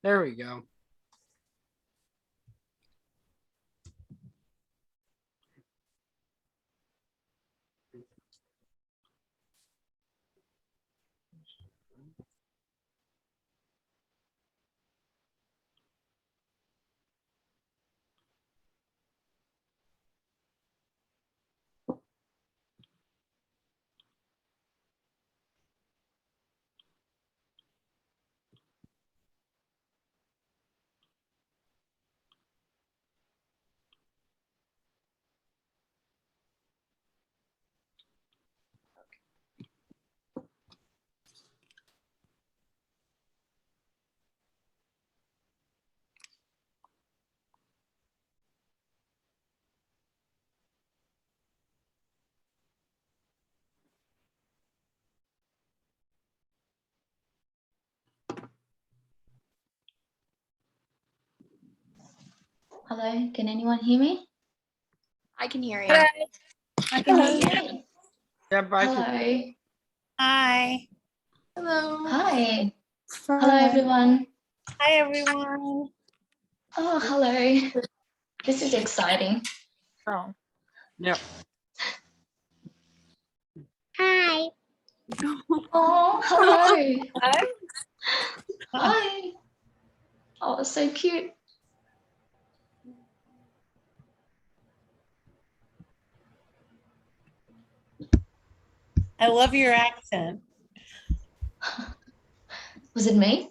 There we go. Hello, can anyone hear me? I can hear you. Hello. I can hear you. Yep, I can. Hello. Hi. Hello. Hi. Hello, everyone. Hi, everyone. Oh, hello. This is exciting. Oh. Yep. Hi. Oh, hello. Hello. Hi. Oh, it's so cute. I love your accent. Was it me?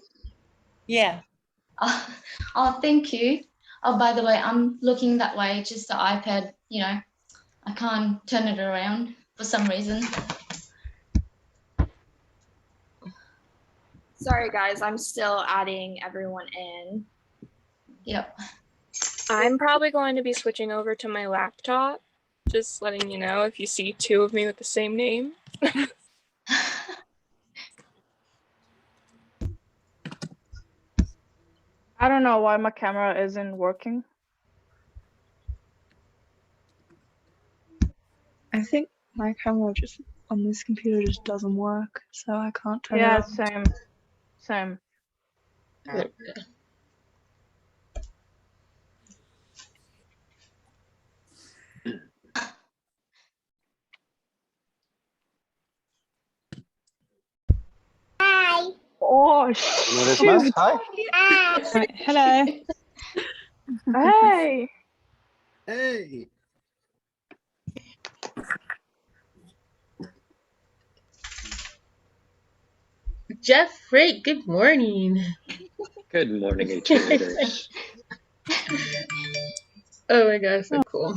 Yeah. Oh, thank you. Oh, by the way, I'm looking that way, just the iPad, I can't turn it around for some reason. Sorry, guys. I'm still adding everyone in. Yep. I'm probably going to be switching over to my laptop. Just letting you know if you see two of me with the same name. I don't know why my camera isn't working. I think my camera just on this computer just doesn't work, so I can't turn it Yeah, on. same. Hi. Oh, This shoot. mess? Hi. Hi. Hello. Hey. Hey. Jeffrey, good morning. Good morning, HRers. Oh my gosh, so cool.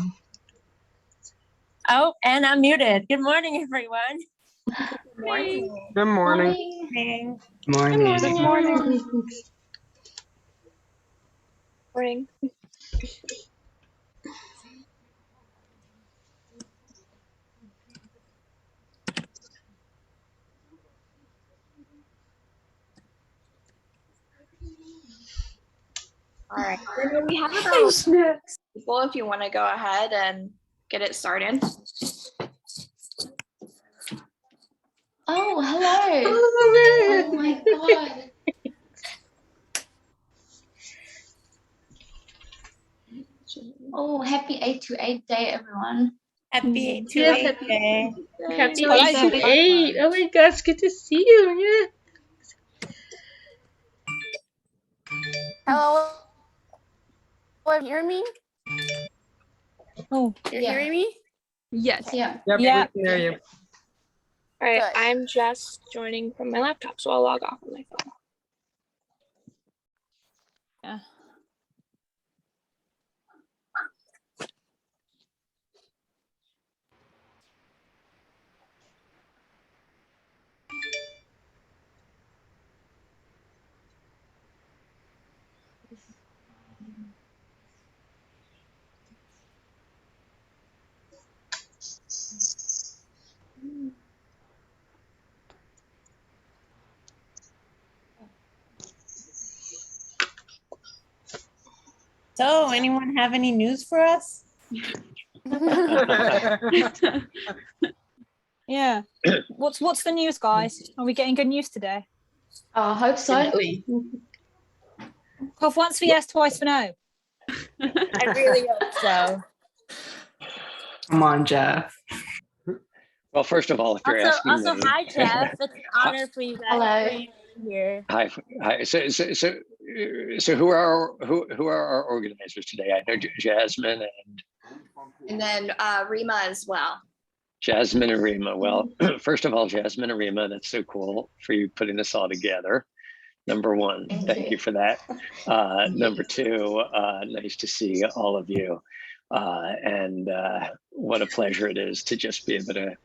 Oh, and I'm muted. Good morning, everyone. Good morning. Good morning. Morning. Morning. Good morning. Morning. All right. We have about people if you want to go ahead and get it started. Oh, hello. Oh, Oh my God. Oh, happy 828 day, everyone. Happy Yes, 828 day. happy So 828. Oh my gosh, good to see you. Hello, can you hear me? Oh, You're Yeah. hearing me? yes. Yeah. Yep, Yeah. we can hear you. All right, Good. I'm just joining from my laptop, so I'll log off on my phone. Yeah. So, anyone have any news for us? Yeah. What's the news, guys? Are we getting good news today? I hope so. Simply. Cough once for yes, twice for no. I really hope so. Come on, Jeff. Well, first of all, if you're asking Also, me, hi Jeff. It's an honor for you guys Hello. for you here. hi. So who are our organizers today? I know Jasmine And then Rima as well. and Rima. Well, first of all, Jasmine and Rima, that's so cool for you putting this all together. Number one, thank you for that. Number two, nice to see all of you. And what a pleasure it is to just be able to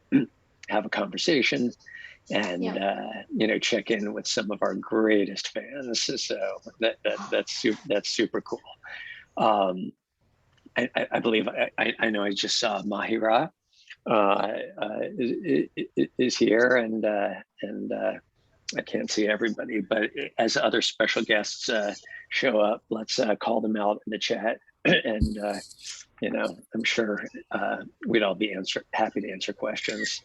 have a conversation and check in with some of our greatest fans. So that's super cool. I believe I know I just saw Mahira is here, and I can't see everybody, but as other special guests show up, let's call them out in the chat. And I'm sure we'd all be happy to answer questions.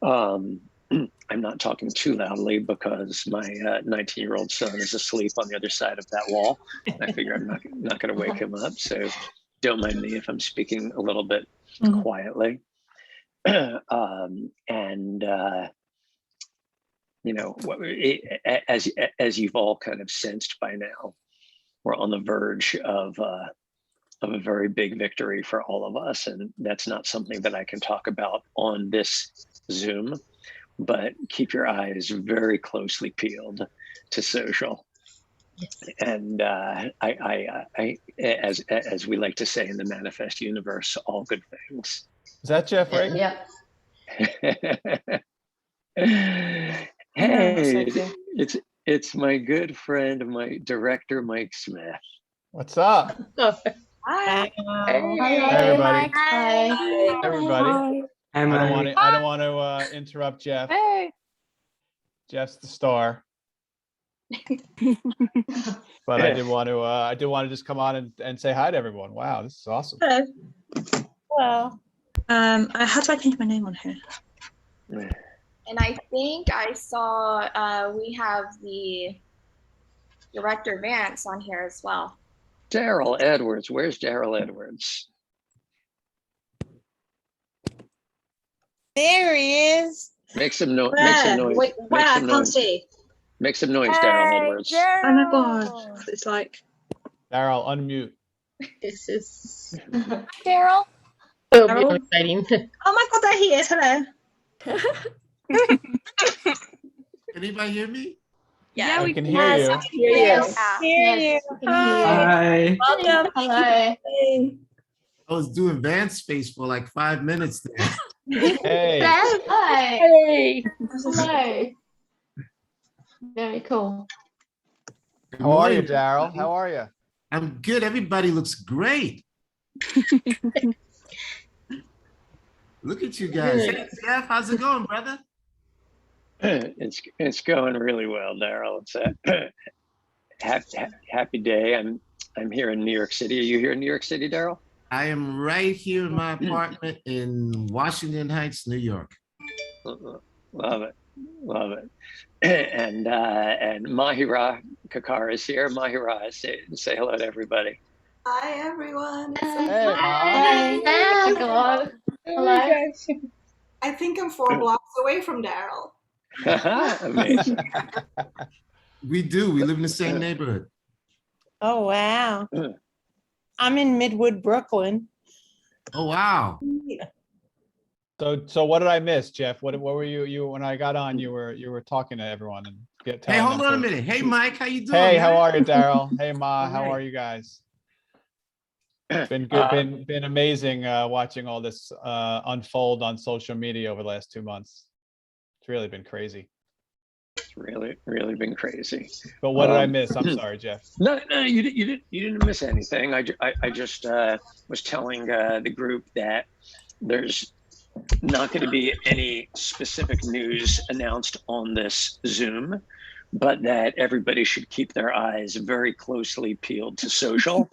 I'm not talking too loudly because my 19-year-old son is asleep on the other side of that wall. I figure I'm not going to wake him up, so don't mind me if I'm speaking a little bit quietly. As you've all kind of sensed by now, we're on the verge of a very big victory for all of us, and that's not something that I can talk about on this Zoom, but keep your eyes very closely peeled to social. Yes. And as we like to say in the Manifest universe, all good things. Is that Jeff, right? Yeah. Hey, it's my good friend, my director, Mike Smith. What's up? Hi. Hey, everybody. Hi. Everybody. Hi, I don't want to interrupt Jeff. Hey. Jeff's the star. But I did want to just come on and say hi to everyone. Wow, this is awesome. Hello. Hello. How do I change my name on here? And I think I saw we have the Director Vance on here as well. Daryl Edwards. Where's Daryl Edwards? There he is. Make some noise. Make some noise. Wait, Make I some can't noise. see. Make some noise, Daryl Edwards. Oh my god. It's like. Daryl, unmute. This is Daryl. so exciting. Oh my god, there he is. Hello. Can anybody hear me? Yeah, we can hear you. Yes. Hear you. Hi. Welcome. Hello. I was doing Vance face for like 5 minutes there. Hey. Hi. Hey. Hello. Very cool. Good How are you, morning. Daryl? How are you? I'm good. Everybody looks great. Look at you guys. Hey, Jeff, how's it going, brother? It's going really well, Daryl. It's a happy day. I'm here in New York City. Are you here in New York City, Daryl? I am right here in my apartment in Washington Heights, New York. Love it. And Mahira Kakar is here. Mahira, say hello to everybody. Hi, everyone. Hey. Hi. God. Hello. I think I'm 4 blocks away from Daryl. Amazing. We do. We live in the same neighborhood. Oh, wow. I'm in Midwood, Brooklyn. Oh, wow. So what did I miss, Jeff? What were you when I got on? You were talking to everyone and Hey, hold on a minute. Hey, Mike, how you doing? Hey, man? how are you, Daryl? Hey, Ma, All how right. are you guys? Been good. Been amazing watching all this unfold on social media over the last 2 months. It's really been crazy. It's really been crazy. But what did I miss? I'm sorry, Jeff. No, you didn't miss anything. I just was telling the group that there's not going to be any specific news announced on this Zoom, but that everybody should keep their eyes very closely peeled to social.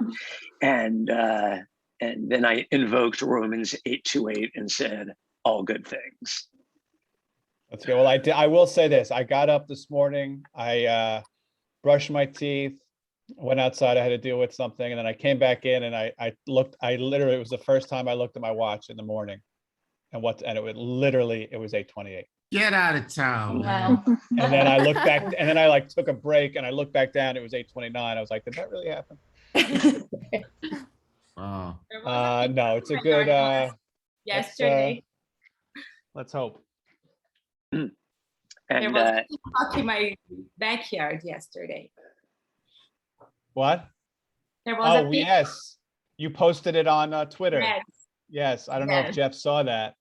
And then I invoked Romans 8:28 and said, all good things. Let's go. Well, I will say this. I got up this morning. I brushed my teeth, went outside. I had to deal with something, and then I came back in and I looked. I literally, it was the first time I looked at my watch in the morning, and it was literally, it was 8:28. Get out of town, man. Wow. And then I looked back, and then I like took a break, and I looked back down. It was 8:29. I was like, did that really happen? Wow. No, it's a good. Yesterday. Let's hope. There And was a peacock in my backyard yesterday. What? There was a Oh, peacock. yes. You posted it on Twitter. Yes. Yes. I don't know if Yes. Jeff saw that.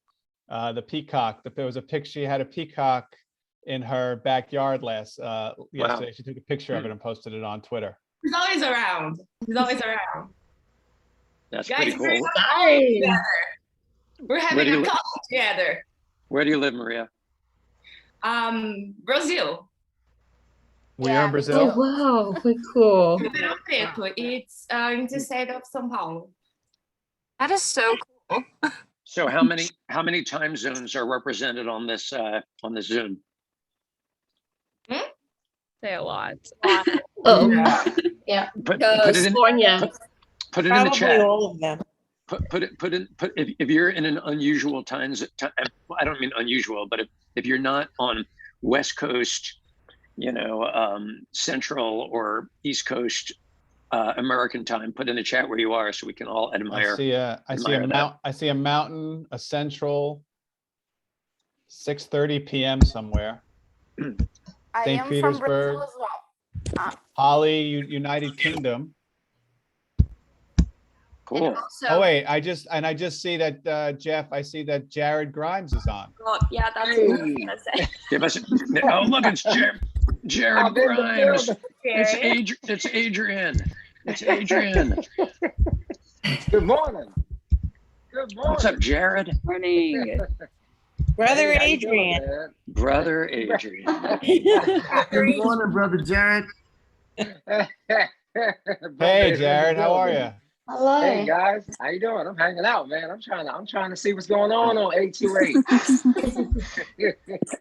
The peacock. There was a picture. She had a peacock in her backyard yesterday. She took a picture of it and posted it on Twitter. He's always around. He's always around. that's Guys, pretty we're cool. together. We're Where having do you a li- coffee together. Where do you live, Maria? Brazil. We are Yeah. in Brazil. Oh, wow. Very cool. Ribeirão Preto. It's in the state of São Paulo. That is so cool. So how many time zones are represented on this Zoom? Say a lot. Oh, Put it in, California. put it in the Probably chat. all of them. If you're in an unusual time, I don't mean unusual, but if you're not on West Coast, Central or East Coast American time, put in the chat where you are so we can all admire. I see a mountain, a central, 6:30 p.m. somewhere. I St. am Petersburg. from Brazil as well. Holly, United Kingdom. Cool. Oh wait, I just see that Jeff. I see that Jared Grimes is on. Oh, yeah, that's what I was gonna say. Give us. Oh, look, it's Jared Grimes. It's Adrian. It's Adrian. Good morning. Good morning. What's up, Jared? Morning. Brother Hey, how you doing, Adrian. man? Brother Adrian. Good morning, brother Jared. Hey, Jared, how are you? Hello. Hey guys, how you doing? I'm hanging out, man. I'm trying to see what's going on 828.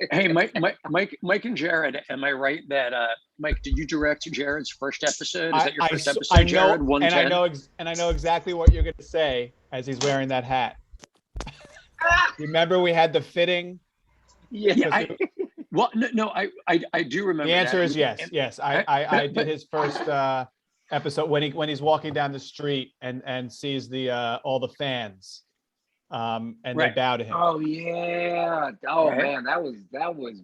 Hey, Mike and Jared, am I right that Mike, did you direct Jared's first episode? Is that your first episode, Jared? 110? And I know exactly what you're going to say as he's wearing that hat. Remember we had the fitting? Yeah. Well, no, I do remember. The answer that. is yes. Yes, I did his first episode when he's walking down the street and sees all the fans, and they bow to him. Oh yeah. Oh man, that was.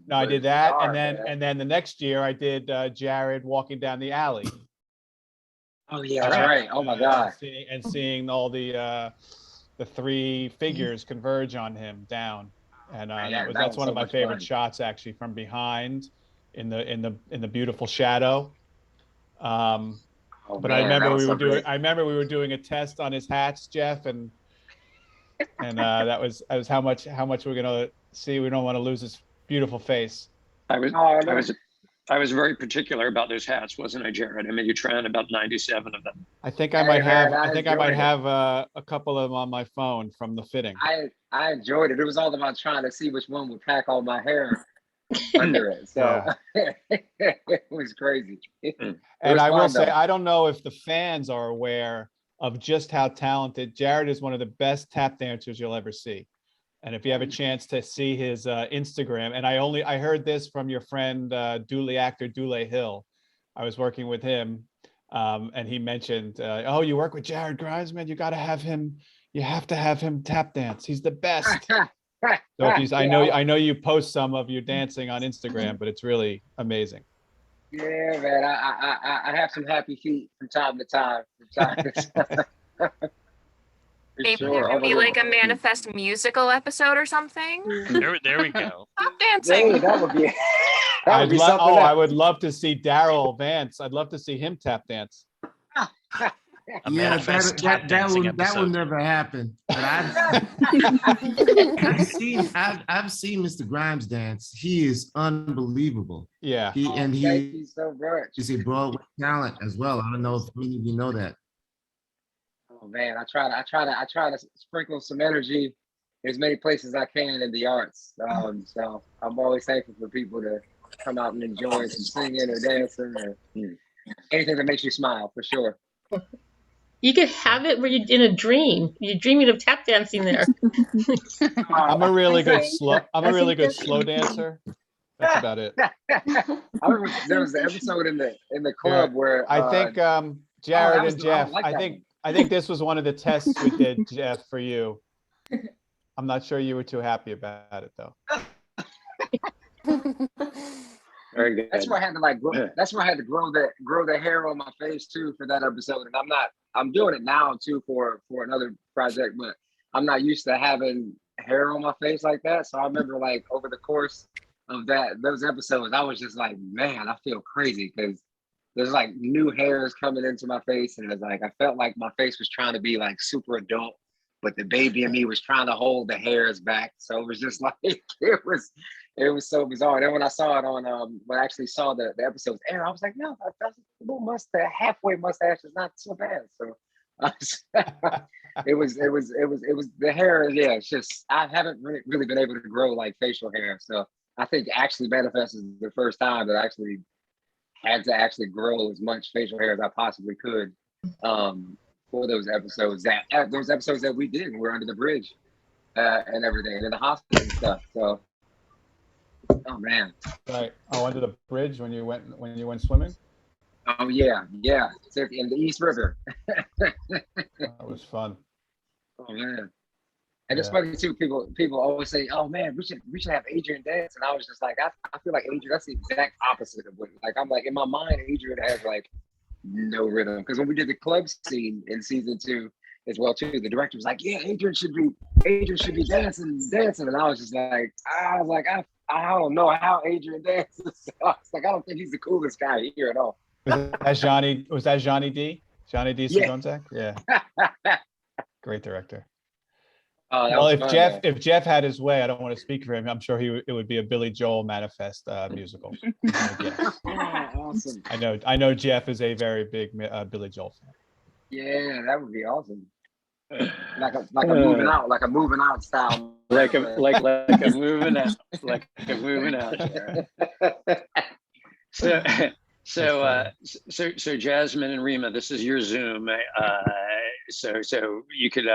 No, I did that, bizarre, and then the next year I did Jared walking down the alley. Oh yeah, that's right. Oh my God. Seeing all the three figures converge on him down, and that's one of my favorite shots actually, from behind in the beautiful shadow. But I remember we were doing a test on his hats, Jeff, and that was how much we're gonna see. We don't want to lose his beautiful face. I was very particular about those hats, wasn't I, Jared? I mean, you tried about 97 of them. I think I might have a couple of them on my phone from the fitting. I enjoyed it. It was all about trying to see which one would pack all my hair under it. So it was crazy. And I will say, I don't know if the fans are aware of just how talented Jared is. One of the best tap dancers you'll ever see. And if you have a chance to see his Instagram, and I heard this from your friend, actor Dule Hill. I was working with him, and he mentioned, oh, you work with Jared Grimes, man, you got to have him. You have to have him tap dance. He's the best. So I know you post some of your dancing on Instagram, but it's really amazing. Yeah, man. I have some happy feet from time to time. Maybe Sure. there could be like a Manifest musical episode or something. There we go. Stop dancing. Hey, that would be. I would love to see Daryl Vance. I'd love to see him tap dance. Yeah, that will never happen. But I've seen Mr. Grimes dance. He is unbelievable. Yeah. Thank you so much. He's a Broadway talent as well. I don't know if many of you know that. Oh man, I try to sprinkle some energy as many places I can in the arts. So I'm always thankful for people to come out and enjoy some singing or dancing or anything that makes you smile, for sure. You could have it where you're in a dream. You're dreaming of tap dancing there. I'm a really good slow. I'm a I really think good slow dancer. That's about it. I remember there was an episode in the club where I think that Jared was and I Jeff. like I that think this was one of the tests we did, Jeff, for you. I'm not sure you were too happy about it though. Very good. That's where I had to that's where I had to grow the hair on my face too for that episode. And I'm doing it now too for another project, but I'm not used to having hair on my face like that. So I remember like over the course of those episodes, I was just like, man, I feel crazy because there's like new hairs coming into my face, and it's like I felt like my face was trying to be like super adult, but the baby in me was trying to hold the hairs back. So it was just like it was so bizarre. And then when I saw it on when I actually saw the episodes air, I was like, no, that's a little mustache, halfway mustache is not so bad. So it was the hair. Yeah, it's just I haven't really been able to grow like facial hair. So I think actually Manifest is the first time that I actually had to actually grow as much facial hair as I possibly could for those episodes that we did. We were under the bridge and everything, and in the hospital and stuff. So, oh man. Right. Oh, under the bridge when you went swimming. Oh yeah, in the East River. That was fun. Oh man. And it's funny too. People always say, "Oh man, we should have Adrian dance," and I was just like, I feel like Adrian. That's the exact opposite of what. Like I'm like in my mind, Adrian has like no rhythm because when we did the club scene in season 2 as well too, the director was like, "Yeah, Adrian should be dancing," and I was just like, I don't know how Adrian dances. So I was like, I don't think he's the coolest guy here at all. Was that Johnny D? Johnny D. Yeah. Sagonzak? Yeah. Great director. That Well, was if fun, Jeff had had his way, I don't want to speak for him. I'm sure it would be a Billy Joel Manifest musical. awesome. I know Jeff is a very big Billy Joel fan. Yeah, that would be awesome. Like a moving out style. Like a moving out. So Jasmine and Rima, this is your Zoom. So you could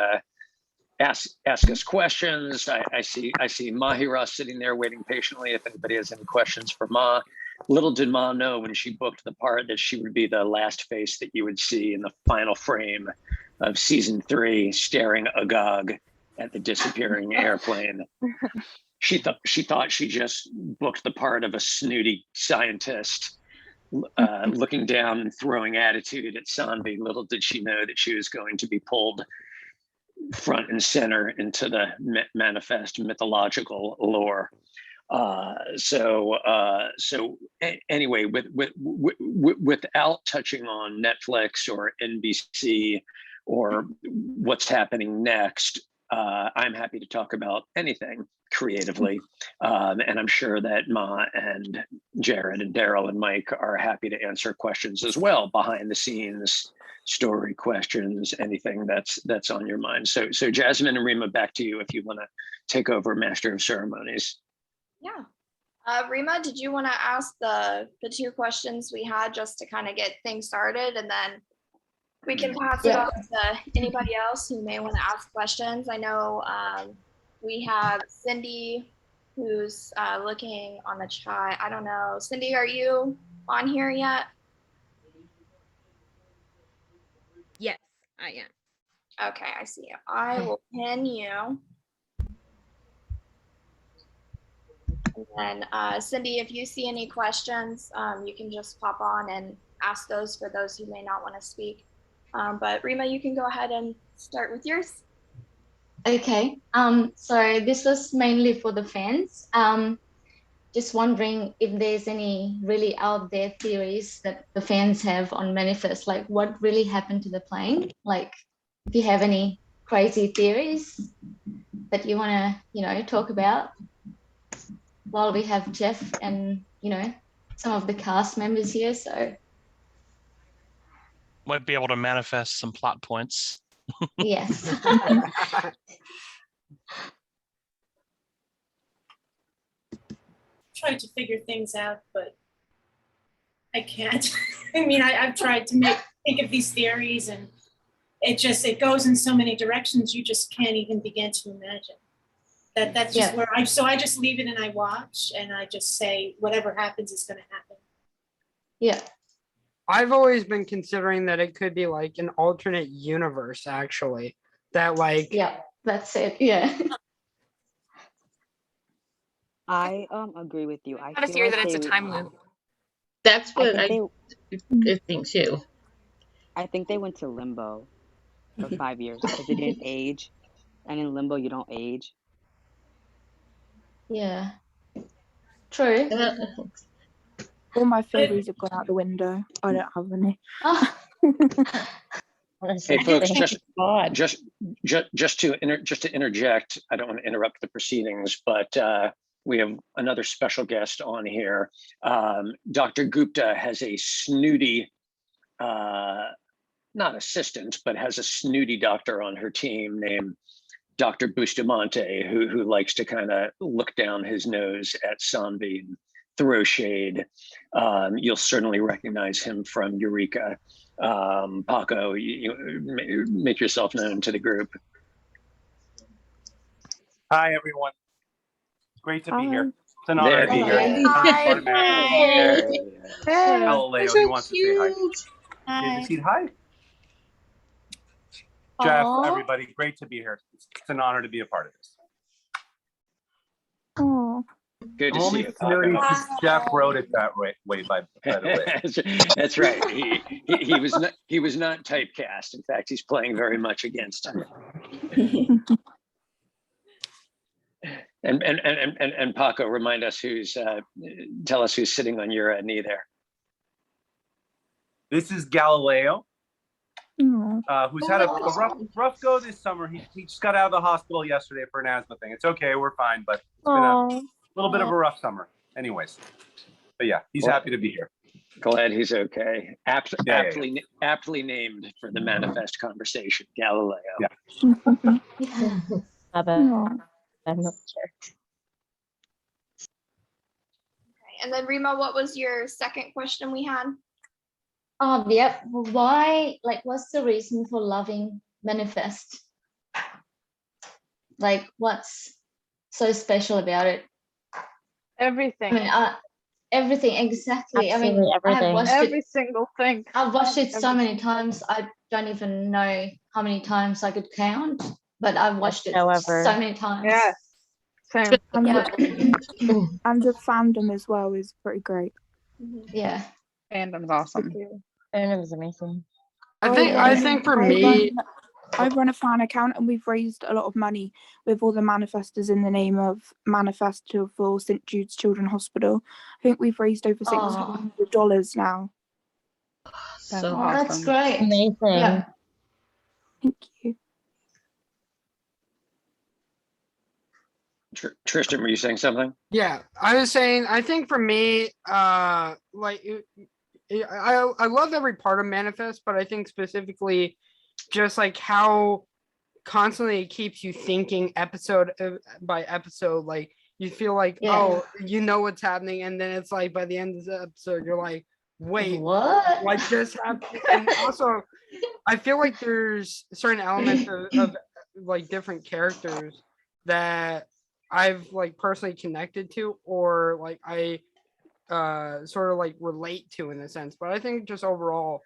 ask us questions. I see Mahira sitting there waiting patiently if anybody has any questions for Ma. Little did Ma know when she booked the part that she would be the last face that you would see in the final frame of season 3, staring agog at the disappearing airplane. She thought she just booked the part of a snooty scientist looking down and throwing attitude at Sanvi. Little did she know that she was going to be pulled front and center into the Manifest mythological lore. Anyway, without touching on Netflix or NBC or what's happening next, I'm happy to talk about anything creatively. And I'm sure that Ma and Jared and Daryl and Mike are happy to answer questions as well, behind the scenes, story questions, anything that's on your mind. So Jasmine and Rima, back to you if you want to take over Master of Ceremonies. Yeah. Rima, did you want to ask the 2 questions we had just to kind of get things started, and then we can pass it off to anybody else who may want to ask questions? I know we have Cindy who's looking on the chat. I don't know. Cindy, are you on here yet? Yes, I am. Okay, I see you. I will pin you. And then Cindy, if you see any questions, you can just pop on and ask those for those who may not want to speak. But Rima, you can go ahead and start with yours. Okay. So this was mainly for the fans. Just wondering if there's any really out there theories that the fans have on Manifest, like what really happened to the plane? Like if you have any crazy theories that you want to, talk about while we have Jeff and, some of the cast members here. So might be able to manifest some plot points. yes. tried to figure things out, but I can't. I mean, I've tried to think of these theories, and it goes in so many directions you just can't even begin to imagine. That's just where I just leave it and I watch and I just say whatever happens is going to happen. Yeah. I've always been considering that it could be like an alternate universe, actually. That like. Yeah, that's it. Yeah. I agree with you. I have a theory that it's a time loop. That's what I think too. I think they went to limbo for 5 years because they didn't age, and in limbo you don't age. Yeah. True. All my theories have gone out the window. I don't have any. Hey folks, just to interject, I don't want to interrupt the proceedings, but we have another special guest on here. Dr. Gupta has a snooty, not assistant, but has a snooty doctor on her team named Dr. Bustamante, who likes to kind of look down his nose at Sanvi and throw shade. You'll certainly recognize him from Eureka. Paco, you make yourself known to the group. Hi, everyone. Great to be here. It's an honor There to be he here. is. Galileo, he wants to say hi. Did you see hi? Jeff, everybody, great to be here. It's an honor to be a part of this. Oh. Good to I'm see only you. familiar because Jeff wrote it that way, by the way. That's right. He was not typecast. In fact, he's playing very much against him. And Paco, remind us tell us who's sitting on your knee there. This is Galileo, who's had a rough go this summer. He just got out of the hospital yesterday for an asthma thing. It's okay, we're fine, but it's been a little bit of a rough summer. Anyways, but yeah, he's happy to be here. Glad he's okay. Aptly named for the manifest conversation, Galileo. Yeah. Okay. And then Rima, what was your second question we had? Yep. Why, what's the reason for loving Manifest? Like, what's so special about it? Everything. I mean, everything, exactly. Absolutely I have watched every single thing. I've watched it so many times. I don't even know how many times I could count, but I've watched it so many times. Yeah. Same. And and the fandom as well is pretty great. Yeah. Fandom's awesome. Fandom's amazing. I think for me, I run a fan account and we've raised a lot of money with all the manifestors in the name of Manifesto for St. Jude's Children's Hospital. I think we've raised over $600 now. So awesome. That's great. Amazing. Yeah. Thank you. Tristan, were you saying something? Yeah, I was saying, I think for me, I love every part of Manifest, but I think specifically just like how constantly it keeps you thinking episode by episode. Like you feel like, oh, you know what's happening, and then it's like by the end of the episode, you're like, wait, what? Like this happened? And also, I feel like there's certain elements of like different characters that I've like personally connected to, or like I sort of like relate to in a sense. But I think just overall,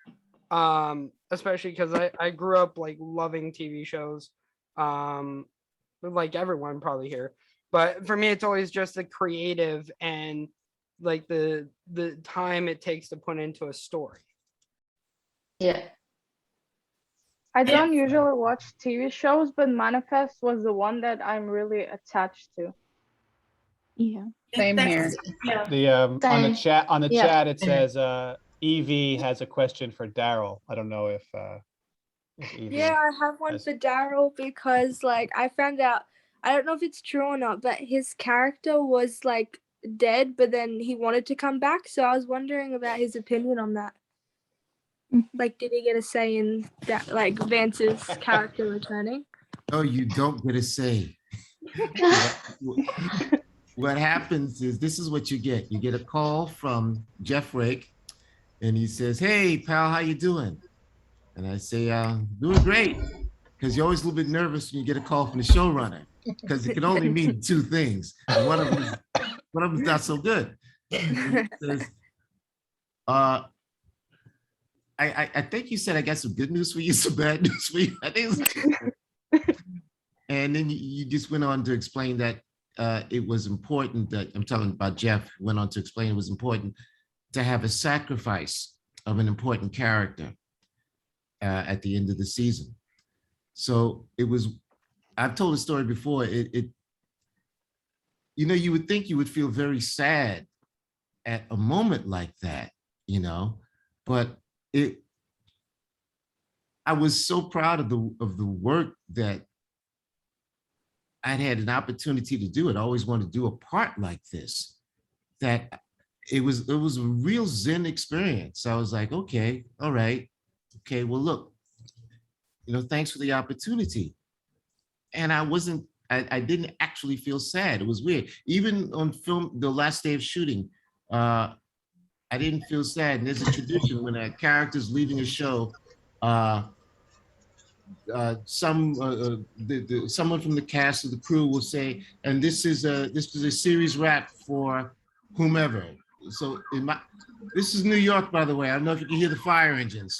especially because I grew up like loving TV shows, like everyone probably here. But for me, it's always just the creative and like the time it takes to put into a story. Yeah. I don't usually watch TV shows, but Manifest was the one that I'm really attached to. Yeah. Same here. The on the chat it says Evie has a question for Daryl. I don't know if Evie Yeah, I have one for Daryl because like I found out, I don't know if it's true or not, but his character was like dead, but then he wanted to come back. So I was wondering about his opinion on that. Like, did he get a say in that, like Vance's character returning? No, you don't get a say. what happens is this is what you get. You get a call from Jeff Rake, and he says, "Hey, pal, how you doing?" And I say, "Doing great," because you're always a little bit nervous when you get a call from the showrunner, because it can only mean two things. And one of them's not so good. And he says, I think you said I got some good news for you, some bad news for you. I think and then you just went on to explain that it was important that, I'm talking about Jeff, went on to explain it was important to have a sacrifice of an important character at the end of the season. So it was, I've told the story before, you know, you would think you would feel very sad at a moment like that, you know, but I was so proud of the work that I'd had an opportunity to do it. I always wanted to do a part like this, that it was a real Zen experience. So I was like, okay, all right. Okay, well, look, you know, thanks for the opportunity. And I didn't actually feel sad. It was weird. Even on film, the last day of shooting, I didn't feel sad. And there's a tradition when a character's leaving a show, someone from the cast or the crew will say, and this is a series wrap for whomever. So this is New York, by the way. I don't know if you can hear the fire engines.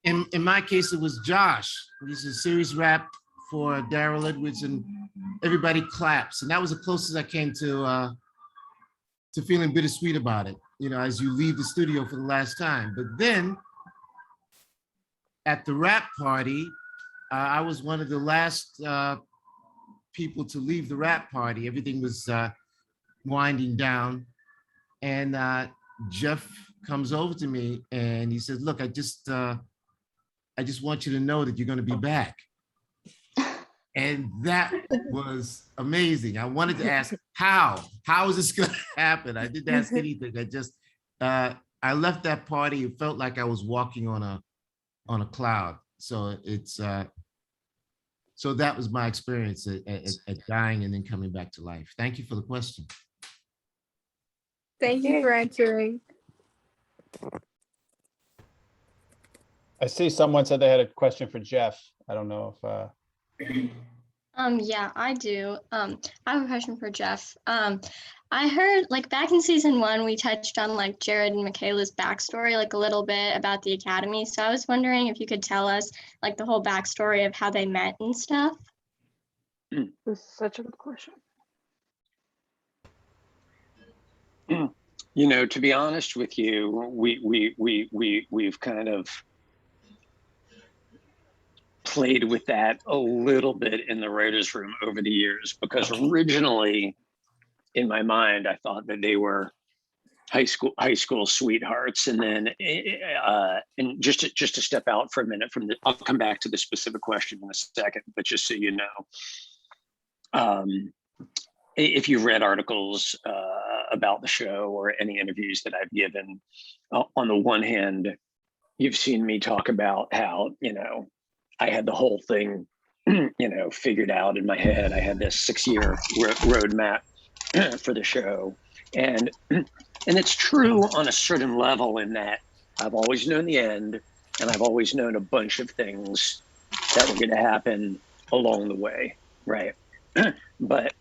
In my case, it was Josh. This is a series wrap for Daryl Edwards, and everybody claps. And that was the closest I came to feeling bittersweet about it, you know, as you leave the studio for the last time. But then at the wrap party, I was one of the last people to leave the wrap party. Everything was winding down. And Jeff comes over to me and he says, look, I just want you to know that you're going to be back. And that was amazing. I wanted to ask, how is this going to happen? I didn't ask anything. I left that party. It felt like I was walking on a cloud. So so that was my experience at dying and then coming back to life. Thank you for the question. Thank you for answering. I see someone said they had a question for Jeff. I don't know if. Yeah, I do. I have a question for Jeff. I heard like back in season 1, we touched on like Jared and Michaela's backstory, like a little bit about the academy. So I was wondering if you could tell us like the whole backstory of how they met and stuff. This is such a good question. You know, to be honest with you, we've kind of played with that a little bit in the writers' room over the years, because originally in my mind, I thought that they were high school sweethearts. And then, and just to step out for a minute from I'll come back to the specific question in a second, but just so you know, if you've read articles about the show or any interviews that I've given, on the one hand, you've seen me talk about how, you know, I had the whole thing, you know, figured out in my head. I had this 6-year roadmap for the show. And it's true on a certain level in that I've always known the end, and I've always known a bunch of things that were going to happen along the way, right? But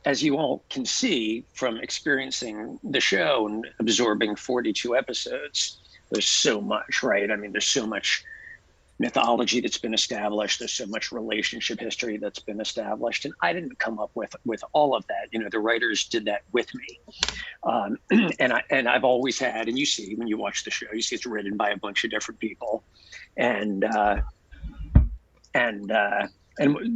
as you all can see from experiencing the show and absorbing 42 episodes, there's so much, right? I mean, there's so much mythology that's been established. There's so much relationship history that's been established. And I didn't come up with all of that. You know, the writers did that with me. And I've always had, and you see, when you watch the show, you see it's written by a bunch of different people. And the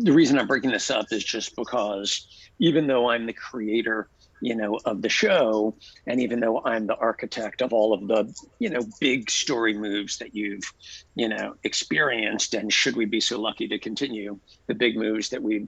reason I'm bringing this up is just because even though I'm the creator, you know, of the show, and even though I'm the architect of all of the, you know, big story moves that you've, you know, experienced, and should we be so lucky to continue the big moves that we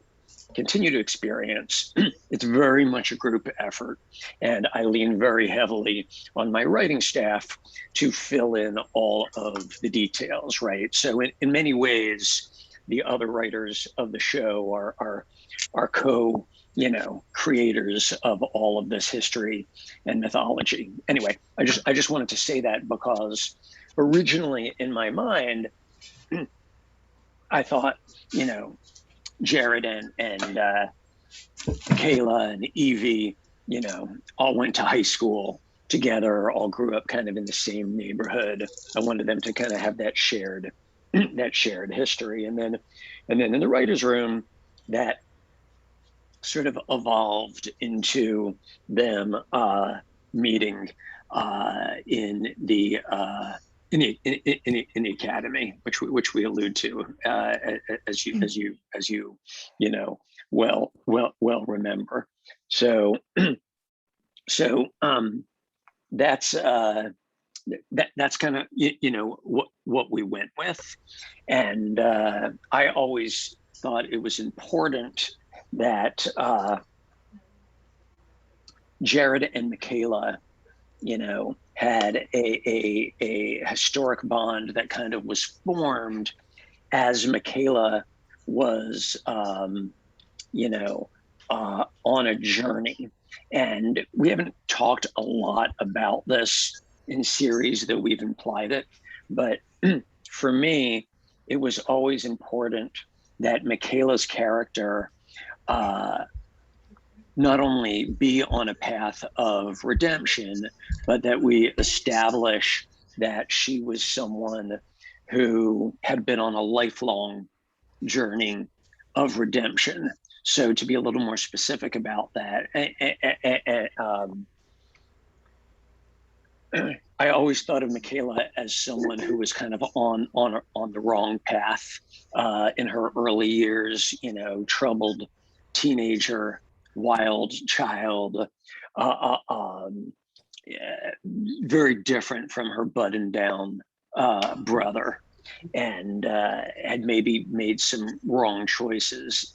continue to experience, it's very much a group effort. And I lean very heavily on my writing staff to fill in all of the details, right? So in many ways, the other writers of the show are co, creators of all of this history and mythology. Anyway, I just wanted to say that because originally in my mind, I thought, Jared and Kayla and Evie, all went to high school together, all grew up kind of in the same neighborhood. I wanted them to kind of have that shared history. And then in the writer's room, that sort of evolved into them meeting in the academy, which we allude to as you well remember. So that's kind of what we went with, and I always thought it was important that Jared and Michaela, had a historic bond that kind of was formed as Michaela was, on a journey. And we haven't talked a lot about this in series that we've implied it, but for me, it was always important that Michaela's character not only be on a path of redemption, but that we establish that she was someone who had been on a lifelong journey of redemption. So to be a little more specific about that, I always thought of Michaela as someone who was kind of on the wrong path in her early years, troubled teenager, wild child, very different from her buttoned down brother, and had maybe made some wrong choices,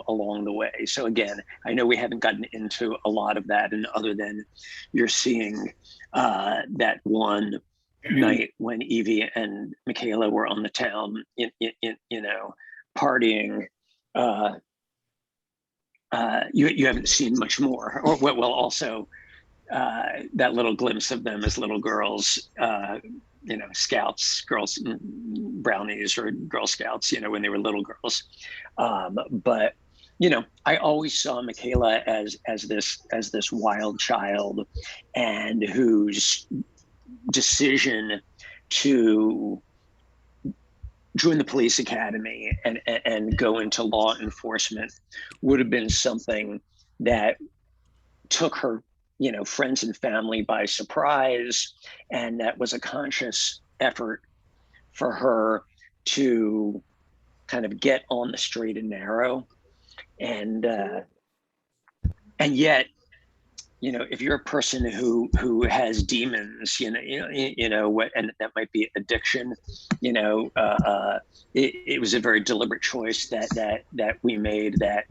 along the way. So again, I know we haven't gotten into a lot of that, and other than you're seeing that one night when Evie and Michaela were on the town, partying. You haven't seen much more, or well, also that little glimpse of them as little girls, scouts, girls, brownies, or Girl Scouts, when they were little girls. But I always saw Michaela as this wild child, and whose decision to join the police academy and go into law enforcement would have been something that took her, friends and family by surprise. And that was a conscious effort for her to kind of get on the straight and narrow. And yet, if you're a person who has demons, and that might be addiction, it was a very deliberate choice that we made, that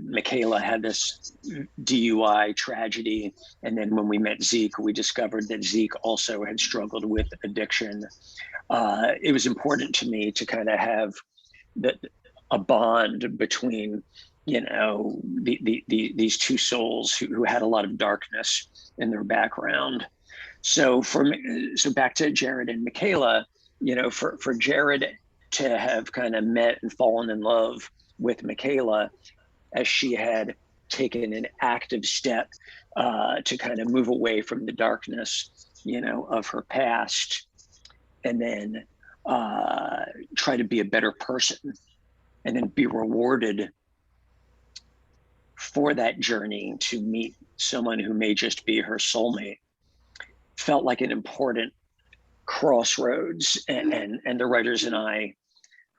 Michaela had this DUI tragedy, and then when we met Zeke, we discovered that Zeke also had struggled with addiction. It was important to me to kind of have a bond between these two souls who had a lot of darkness in their background. So back to Jared and Michaela, for Jared to have kind of met and fallen in love with Michaela, as she had taken an active step to kind of move away from the darkness, of her past, and then try to be a better person, and then be rewarded for that journey to meet someone who may just be her soulmate, felt like an important crossroads, and the writers and I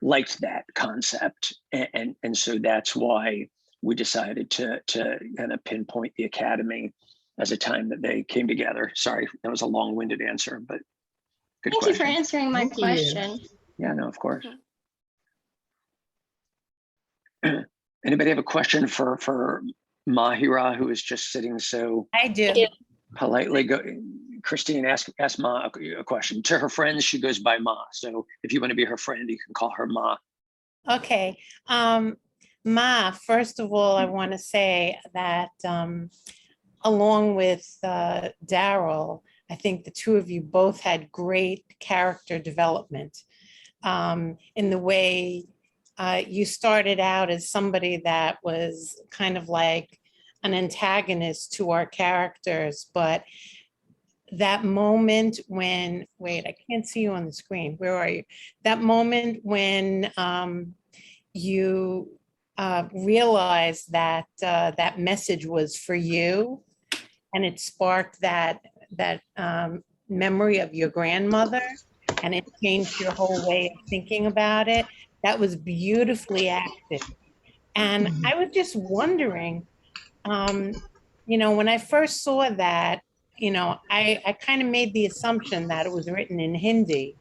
liked that concept, and so that's why we decided to kind of pinpoint the academy as a time that they came together. Sorry, that was a long-winded answer, but good Thank question. you for answering my question. Yeah, no, of course. Anybody have a question for Mahira, who is just sitting so I do. politely? Christine, ask Ma a question. To her friends, she goes by Ma. So if you want to be her friend, you can call her Ma. Okay. Ma, first of all, I want to say that along with Daryl, I think the two of you both had great character development in the way you started out as somebody that was kind of like an antagonist to our characters, but that moment when, wait, I can't see you on the screen. Where are you? That moment when you realized that that message was for you, and it sparked that memory of your grandmother, and it changed your whole way of thinking about it. That was beautifully acted. And I was just wondering, you know, when I first saw that, you know, I kind of made the assumption that it was written in Hindi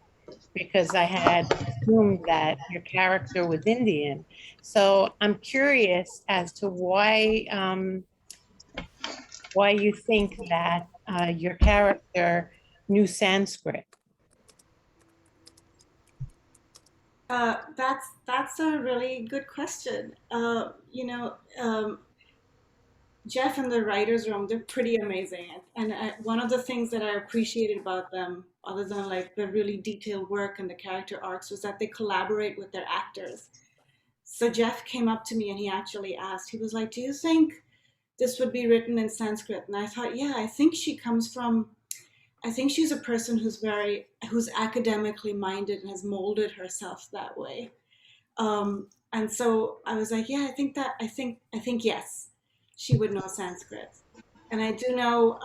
because I had assumed that your character was Indian. So I'm curious as to why you think that your character knew Sanskrit. That's a really good question. Jeff and the writers' room, they're pretty amazing. And one of the things that I appreciated about them, other than like the really detailed work and the character arcs, was that they collaborate with their actors. So Jeff came up to me and he actually asked, he was like, do you think this would be written in Sanskrit? And I thought, yeah, I think she's a person who's academically minded and has molded herself that way. And so I was like, yeah, I think yes, she would know Sanskrit. And I do know,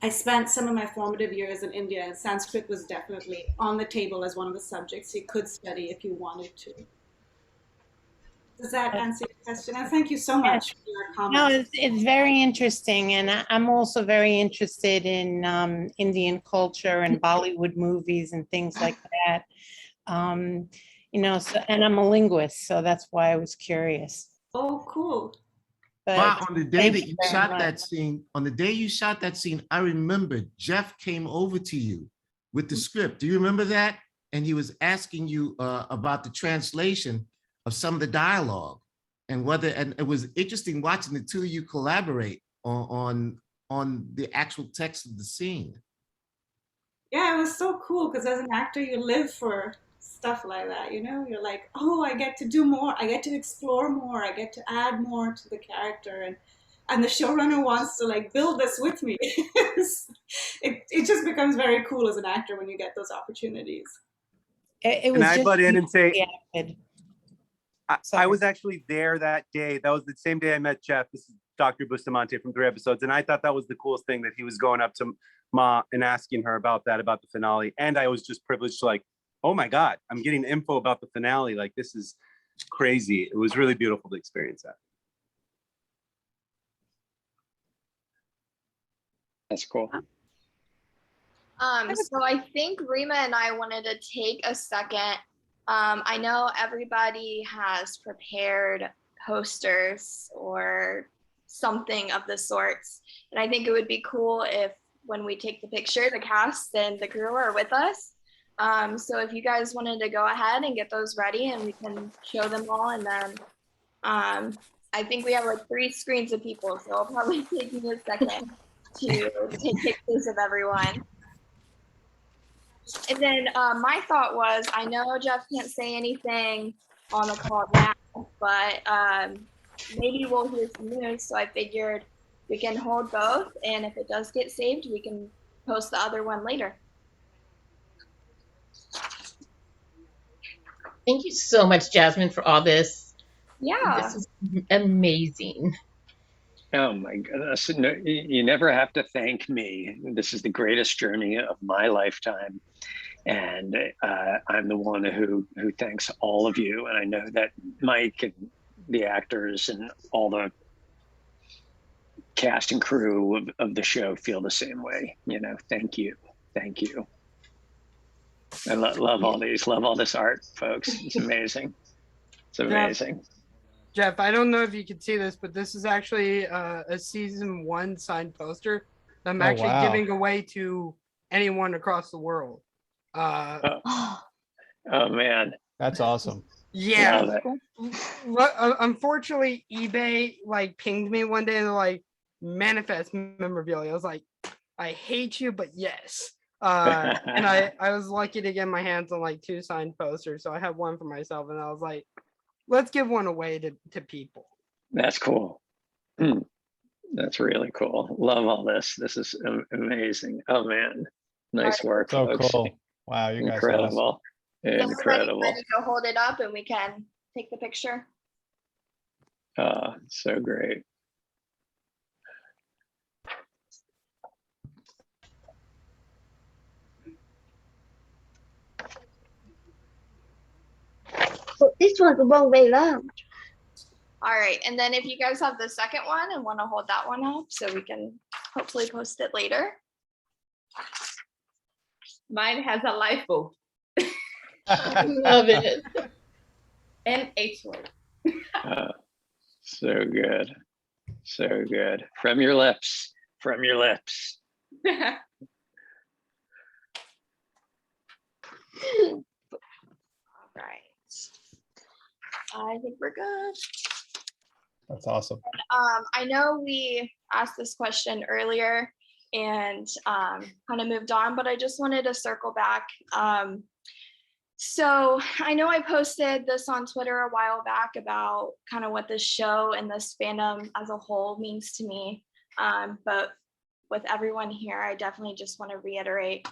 I spent some of my formative years in India, and Sanskrit was definitely on the table as one of the subjects you could study if you wanted to. Does that answer your question? And thank you so much for your comments. No, it's very interesting. And I'm also very interested in Indian culture and Bollywood movies and things like that. You know, so, and I'm a linguist, so that's why I was curious. Oh, cool. But Ma, on the day that you very shot much. that scene, I remember Jeff came over to you with the script. Do you remember that? And he was asking you about the translation of some of the dialogue and it was interesting watching the two of you collaborate on the actual text of the scene. Yeah, it was so cool because as an actor, you live for stuff like that, you know? You're like, oh, I get to do more. I get to explore more. I get to add more to the character. And the showrunner wants to like build this with me. It just becomes very cool as an actor when you get those opportunities. It Can I butt in and say, acted. I was actually there that day. That was the same day I met Jeff. This is Dr. Bustamante from 3 episodes. And I thought that was the coolest thing, that he was going up to Ma and asking her about the finale. And I was just privileged to like, oh my God, I'm getting info about the finale. Like, this is crazy. It was really beautiful to experience that. That's cool. So I think Rima and I wanted to take a second. I know everybody has prepared posters or something of the sorts. And I think it would be cool if when we take the picture, the cast and the crew are with us. So if you guys wanted to go ahead and get those ready and we can show them all. And then I think we have like 3 screens of people. So it'll probably take me a second to take pictures of everyone. And then my thought was, I know Jeff can't say anything on the call now, but maybe we'll hear some news. So I figured we can hold both. And if it does get saved, we can post the other one later. Thank you so much, Jasmine, for all this. Yeah. This is amazing. Oh my goodness. No, you never have to thank me. This is the greatest journey of my lifetime. And I'm the one who thanks all of you. And I know that Mike and the actors and all the cast and crew of the show feel the same way. You know, thank you. Thank you. I love all this art, folks. It's amazing. It's amazing. Jeff, I don't know if you can see this, but this is actually a season 1 signed poster I'm Oh, actually wow. giving away to anyone across the world. Oh man, That's awesome. Yeah. love it. Unfortunately, eBay like pinged me one day and they're like, manifest memorabilia. I was like, I hate you, but yes. And I was lucky to get my hands on like 2 signed posters. So I have one for myself and I was like, let's give one away to people. That's cool. That's really cool. Love all this. This is amazing. Oh man, nice work, So folks. cool. Wow, you guys are awesome. Incredible. Is everybody Incredible. ready to hold it up and we can take the picture? So great. But this one's the wrong way around. All right, and then if you guys have the second one and want to hold that one up so we can hopefully post it later. Mine has a lifeboat Love it. and H word. So good. So good. From your lips. From your lips. All right. I think we're good. That's awesome. I know we asked this question earlier and kind of moved on, but I just wanted to circle back. So I know I posted this on Twitter a while back about kind of what this show and this fandom as a whole means to me. But with everyone here, I definitely just want to reiterate.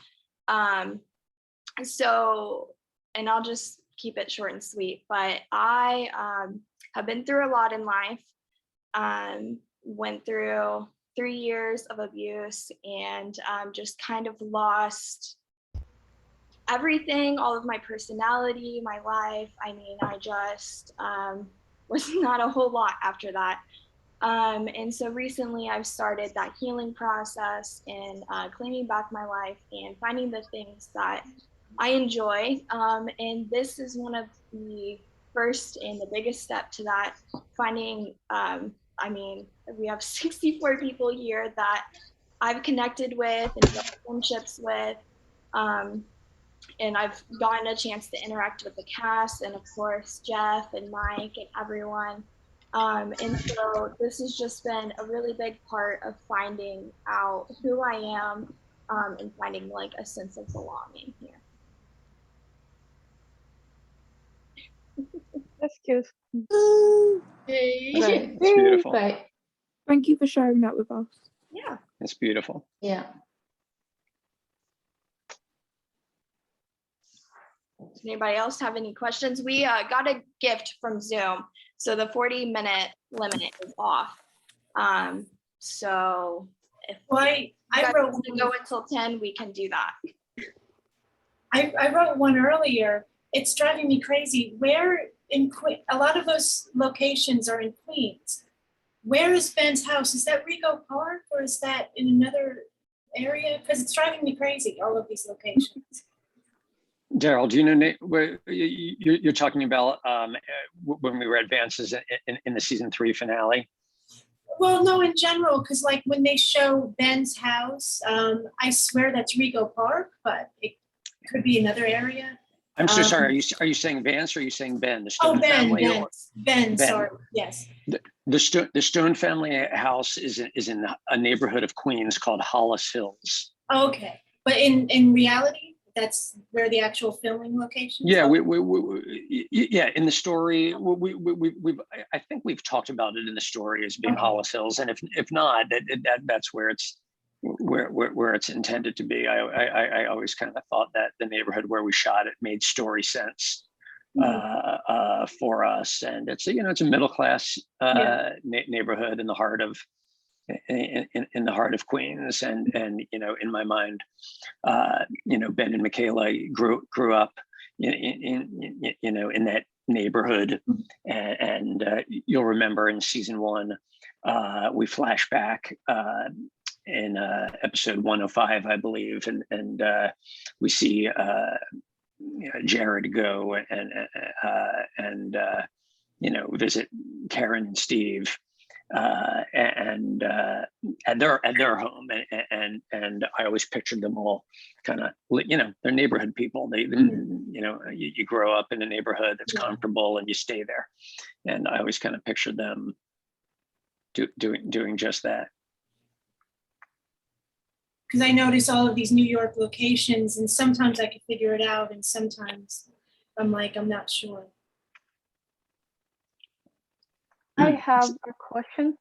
So, and I'll just keep it short and sweet, but I have been through a lot in life. Went through 3 years of abuse and just kind of lost everything, all of my personality, my life. I mean, I just was not a whole lot after that. And so recently I've started that healing process and claiming back my life and finding the things that I enjoy. And this is one of the first and the biggest step to that, finding, I mean, we have 64 people here that I've connected with and built friendships with. And I've gotten a chance to interact with the cast and of course, Jeff and Mike and everyone. And so this has just been a really big part of finding out who I am and finding like a sense of belonging here. That's cute. It's beautiful. Right. Thank you for sharing that with us. Yeah. It's beautiful. Yeah. Does anybody else have any questions? We got a gift from Zoom, so the 40-minute limit is off. So if I wrote to go until 10, we can do that. I wrote one earlier. It's driving me crazy. Where in a lot of those locations are in Queens. Where is Ben's house? Is that Rego Park or is that in another area? Because it's driving me crazy, all of these locations. Daryl, do you know where you're talking about when we read advances in the season 3 finale? Well, no, in general, because like when they show Ben's house, I swear that's Rego Park, but it could be another area. I'm so sorry. Are you saying Vance or are you saying Ben? The Stone Ben, family? Ben, sorry. Yes. The Stone family house is in a neighborhood of Queens called Hollis Hills. Okay, but in reality, that's where the actual filming location is? Yeah, yeah. In the story, I think we've talked about it in the story as being Hollis Hills, and if not, that's where it's intended to be. I always kind of thought that the neighborhood where we shot it made story sense for us, and it's a middle class neighborhood in the heart of Queens, and in my mind, Ben and Michaela grew up in that neighborhood, and you'll remember in season 1, we flash back in episode 105, I believe, and we see Jared go and visit Karen and Steve. and their home, and I always pictured them all kind of, they're neighborhood people. You grow up in a neighborhood that's comfortable and you stay there, and I always kind of pictured them doing just that. Because I notice all of these New York locations, and sometimes I can figure it out, and sometimes I'm like, I'm not sure. I have a question.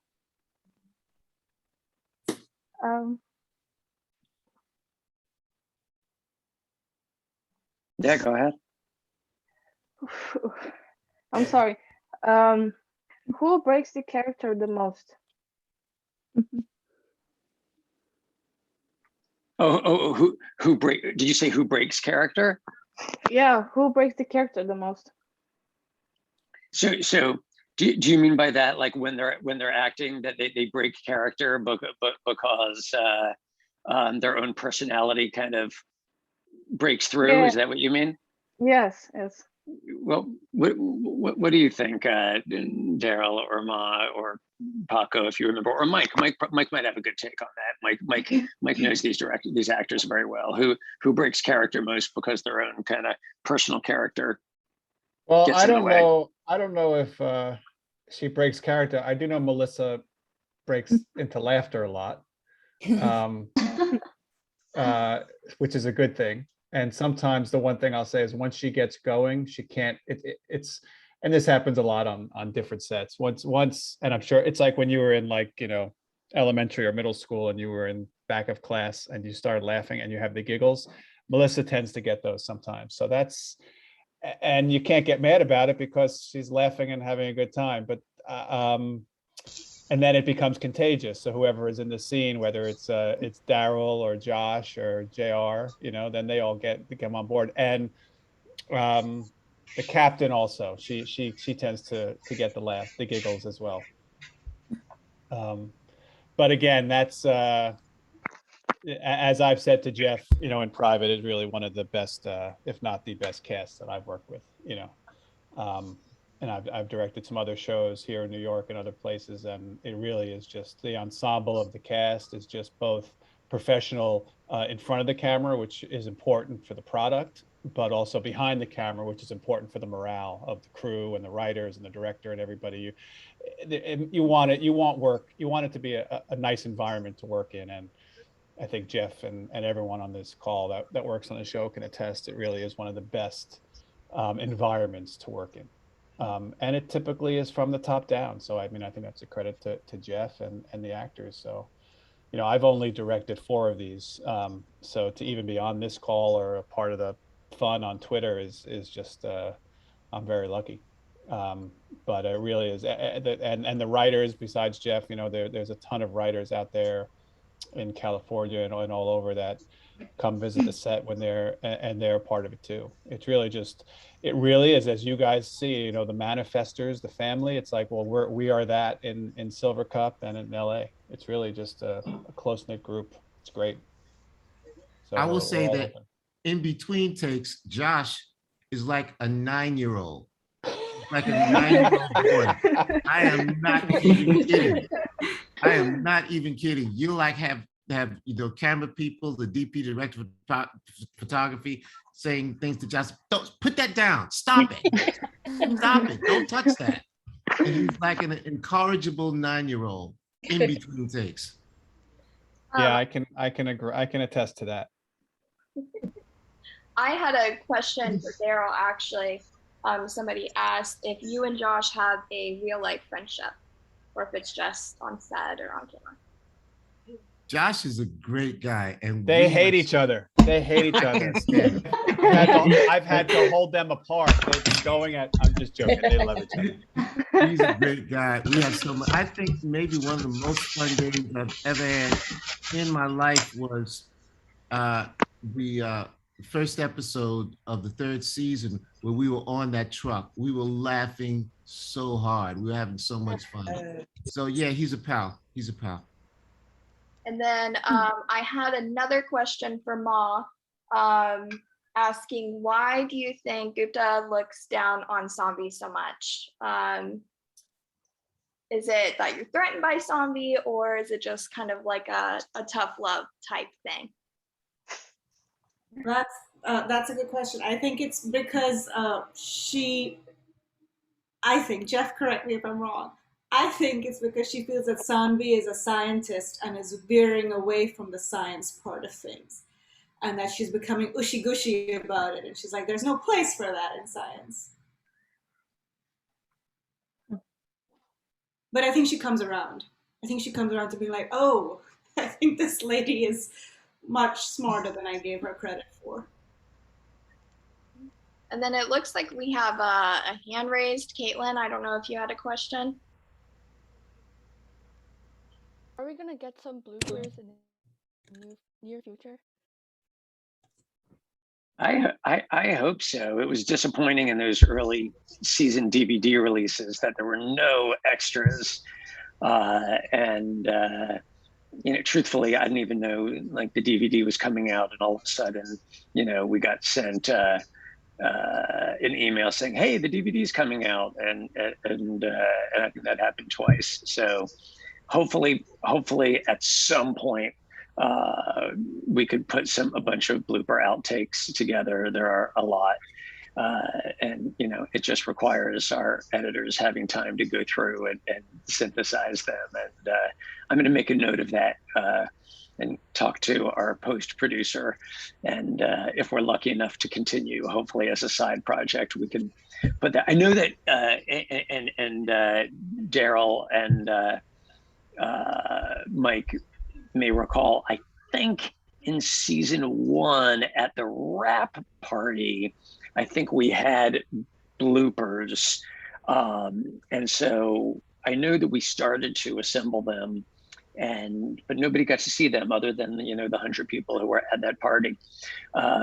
Yeah, go ahead. I'm sorry. Who breaks the character the most? Who break? Did you say who breaks character? Yeah, who breaks the character the most? So do you mean by that, like when they're acting, that they break character because their own personality kind of breaks through? Yeah. Is that what you mean? Yes. Well, what do you think, Daryl or Ma or Paco, if you remember, or Mike? Mike might have a good take on that. Mike knows these actors very well. Who breaks character most because their own kind of personal character? Well, I don't know. I don't know if she breaks character. I do know Melissa breaks into laughter a lot, which is a good thing. And sometimes the one thing I'll say is once she gets going, she can't. It's and this happens a lot on different sets. Once, and I'm sure it's like when you were in elementary or middle school and you were in back of class and you started laughing and you have the giggles. Melissa tends to get those sometimes. So and you can't get mad about it because she's laughing and having a good time. But and then it becomes contagious. So whoever is in the scene, whether it's Daryl or Josh or JR, then they all come on board. And the captain also, she tends to get the giggles as well. But again, that's as I've said to Jeff, in private, is really one of the best, if not the best cast that I've worked with. And I've directed some other shows here in New York and other places, and it really is just the ensemble of the cast is just both professional in front of the camera, which is important for the product, but also behind the camera, which is important for the morale of the crew and the writers and the director and everybody. You want it to be a nice environment to work in, and I think Jeff and everyone on this call that works on the show can attest. It really is one of the best environments to work in. And it typically is from the top down. So, I think that's a credit to Jeff and the actors. So, I've only directed 4 of these. So to even be on this call or a part of the fun on Twitter is just, I'm very lucky. But it really is. And the writers, besides Jeff, there's a ton of writers out there in California and all over that come visit the set when they're part of it too. It's really it really is, as you guys see, the manifestors, the family. It's like, well, we are that in Silver Cup and in LA. It's really just a close-knit group. It's great. So I will say that open. in between takes, Josh is like a 9-year-old. Like a 9-year-old boy. I am not even kidding. I am not even kidding. You have camera people, the DP, director of photography, saying things to Josh. Don't put that down. Stop it. Stop it. Don't touch that. And he's like an incorrigible 9-year-old in between takes. Yeah, I can agree. I can attest to that. I had a question for Daryl, actually. Somebody asked if you and Josh have a real life friendship, or if it's just on set or on camera. Josh is a great guy, and they hate each other. They hate each other. I've had to hold them apart. They're just going at. I'm just joking. They love each other. He's a great guy. We have so much. I think maybe one of the most fun days I've ever had in my life was the first episode of the 3rd season where we were on that truck. We were laughing so hard. We were having so much fun. So yeah, he's a pal. He's a pal. And then I had another question for Ma, asking why do you think Gupta looks down on Saanvi so much? Is it that you're threatened by Sanvi, or is it just kind of like a tough love type thing? That's a good question. I think it's because I think, Jeff, correct me if I'm wrong. I think it's because she feels that Sanvi is a scientist and is veering away from the science part of things, and that she's becoming ushy-gushy about it. And she's like, there's no place for that in science. But I think she comes around. I think she comes around to being like, oh, I think this lady is much smarter than I gave her credit for. And then it looks like we have a hand raised. Caitlin, I don't know if you had a question. Are we gonna get some bloopers in the near future? I hope so. It was disappointing in those early season DVD releases that there were no extras. You know, truthfully, I didn't even know like the DVD was coming out, and all of a sudden, you know, we got sent an email saying, "Hey, the DVD's coming out," and I think that happened twice. So hopefully at some point we could put a bunch of blooper outtakes together. There are a lot. And you know, it just requires our editors having time to go through and synthesize them. And I'm going to make a note of that and talk to our post producer. And if we're lucky enough to continue, hopefully as a side project, we can put that. I know that Daryl and Mike may recall, I think in season 1 at the wrap party, I think we had bloopers. And so I know that we started to assemble them, but nobody got to see them other than, you know, the 100 people who were at that party.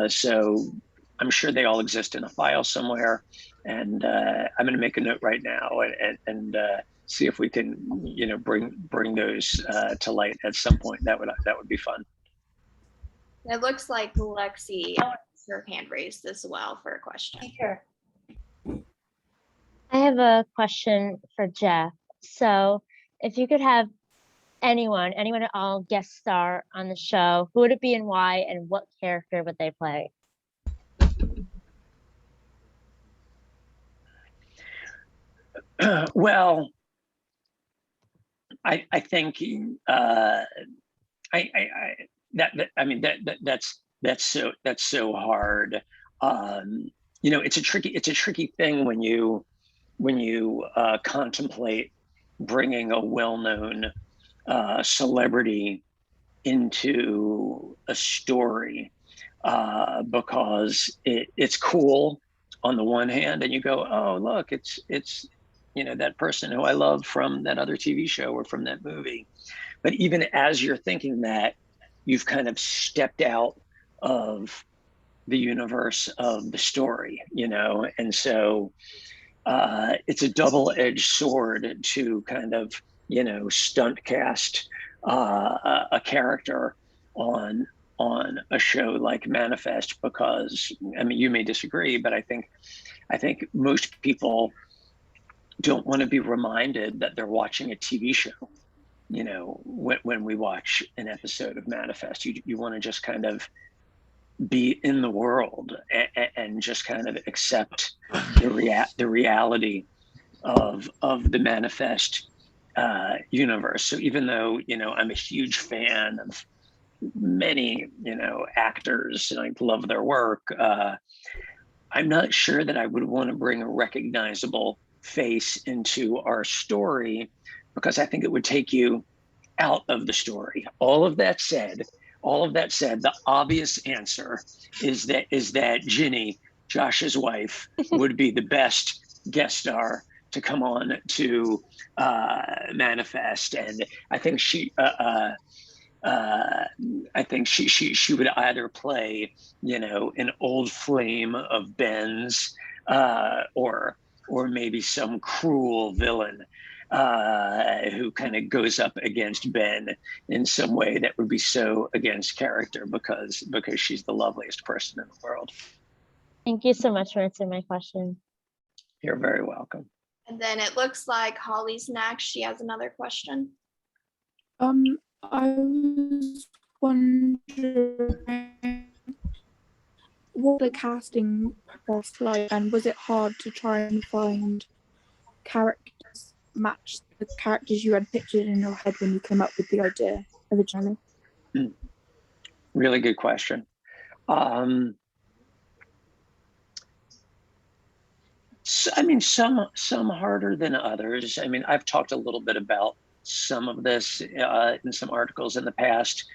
So I'm sure they all exist in a file somewhere. And I'm gonna make a note right now and see if we can, you know, bring those to light at some point. That would be fun. It looks like Lexi has her hand raised as well for a question. Sure. I have a question for Jeff. So if you could have anyone at all guest star on the show, who would it be and why, and what character would they play? Well, I think that's so hard. You know, it's a tricky thing when you contemplate bringing a well-known celebrity into a story, because it's cool on the one hand, and you go, oh look, it's you know, that person who I love from that other TV show or from that movie. But even as you're thinking that, you've kind of stepped out of the universe of the story, you know? And so it's a double-edged sword to kind of, you know, stunt cast a character on a show like Manifest, because, I mean, you may disagree, but I think most people don't want to be reminded that they're watching a TV show. You know, when we watch an episode of Manifest, you want to just kind of be in the world and just kind of accept the reality of the Manifest universe. So even though, you know, I'm a huge fan of many, you know, actors and I love their work, I'm not sure that I would want to bring a recognizable face into our story, because I think it would take you out of the story. All of that said, the obvious answer is that Ginny, Josh's wife, would be the best guest star to come on to Manifest, and I think she would either play, you know, an old flame of Ben's, or maybe some cruel villain who kind of goes up against Ben in some way that would be so against character, because she's the loveliest person in the world. Thank you so much for answering my question. You're very welcome. And then it looks like Holly's next. She has another question. I was wondering what the casting process like, and was it hard to try and find characters match the characters you had pictured in your head when you came up with the idea originally? Really good question. I mean, some harder than others. I mean, I've talked a little bit about some of this in some articles in the past.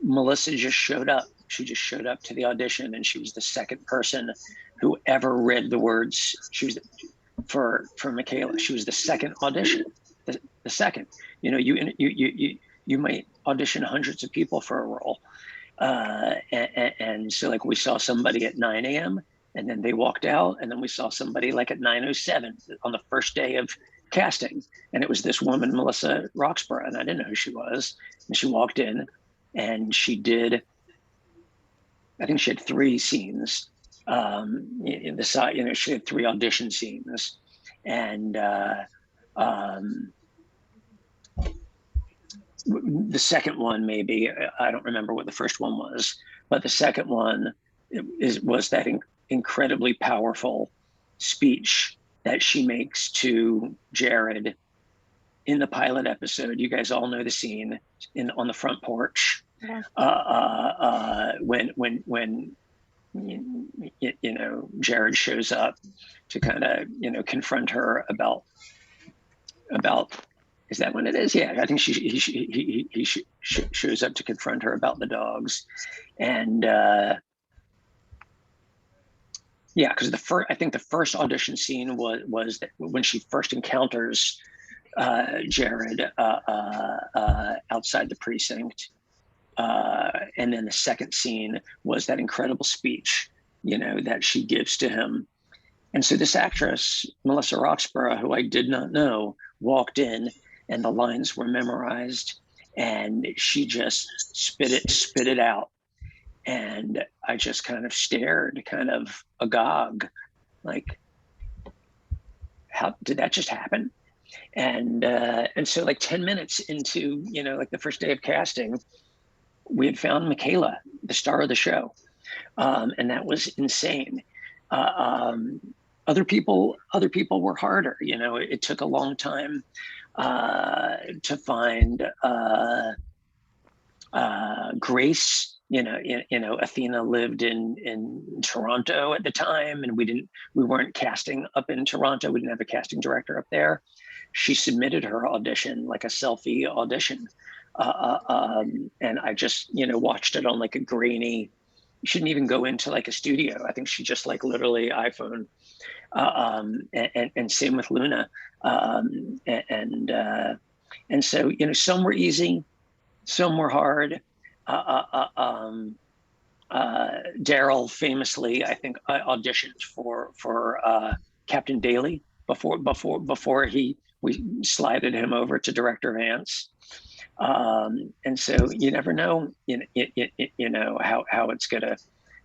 Melissa just showed up. She just showed up to the audition, and she was the second person who ever read the words. She was for Michaela. She was the second audition. The second. You know, you might audition hundreds of people for a role, and so like we saw somebody at 9 a.m. and then they walked out, and then we saw somebody like at 9:07 on the first day of casting, and it was this woman, Melissa Roxburgh, and I didn't know who she was. And she walked in, and she did. I think she had 3 scenes in the side. You know, she had 3 audition scenes, and the second one, maybe I don't remember what the first one was, but the second one was that incredibly powerful speech that she makes to Jared in the pilot episode. You guys all know the scene on the front porch. Yeah. When you know, Jared shows up to kind of, you know, confront her about is that when it is? Yeah, I think he shows up to confront her about the dogs, and yeah, because I think the first audition scene was that when she first encounters Jared outside the precinct, and then the second scene was that incredible speech, you know, that she gives to him. And so this actress, Melissa Roxburgh, who I did not know, walked in, and the lines were memorized, and she just spit it out. And I just kind of stared, kind of agog, like, how did that just happen? And so like 10 minutes into, you know, like the first day of casting, we had found Michaela, the star of the show. And that was insane. Other people were harder, you know. It took a long time to find Grace. You know, Athena lived in Toronto at the time, and we weren't casting up in Toronto. We didn't have a casting director up there. She submitted her audition, like a selfie audition. And I just, you know, watched it on like a grainy, you shouldn't even go into like a studio. I think she just like literally iPhone, and same with Luna. And so, you know, some were easy, some were hard. Daryl famously, I think, auditioned for Captain Daly before we slided him over to Director Vance. And so you never know, you know how it's gonna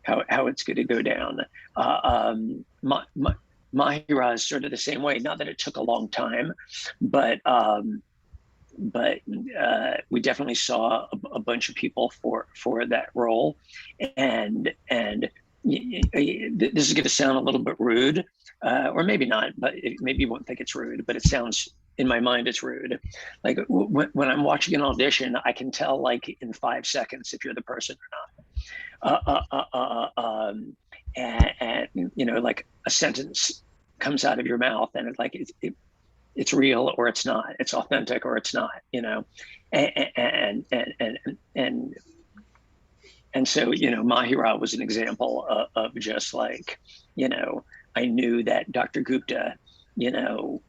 go down. Mahira is sort of the same way. Not that it took a long time, but we definitely saw a bunch of people for that role, and this is going to sound a little bit rude, or maybe not, but maybe you won't think it's rude, but it sounds, in my mind, it's rude. Like when I'm watching an audition, I can tell like in 5 seconds if you're the person or not. And you know, like a sentence comes out of your mouth, and it's like it's real or it's not, it's authentic or it's not, you know. And so, you know, Mahira was an example of just like, you know, I knew that Dr. Gupta, you know,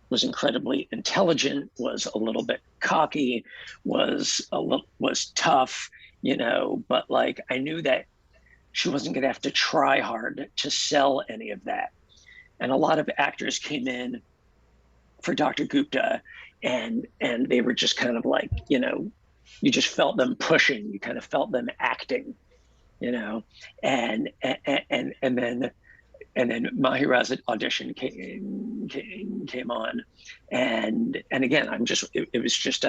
was incredibly intelligent, was a little bit cocky, was tough, you know, but like I knew that she wasn't gonna have to try hard to sell any of that. And a lot of actors came in for Dr. Gupta, and they were just kind of like, you know, you just felt them pushing, you kind of felt them acting, you know, and then then Mahira's audition came on, and again, it was just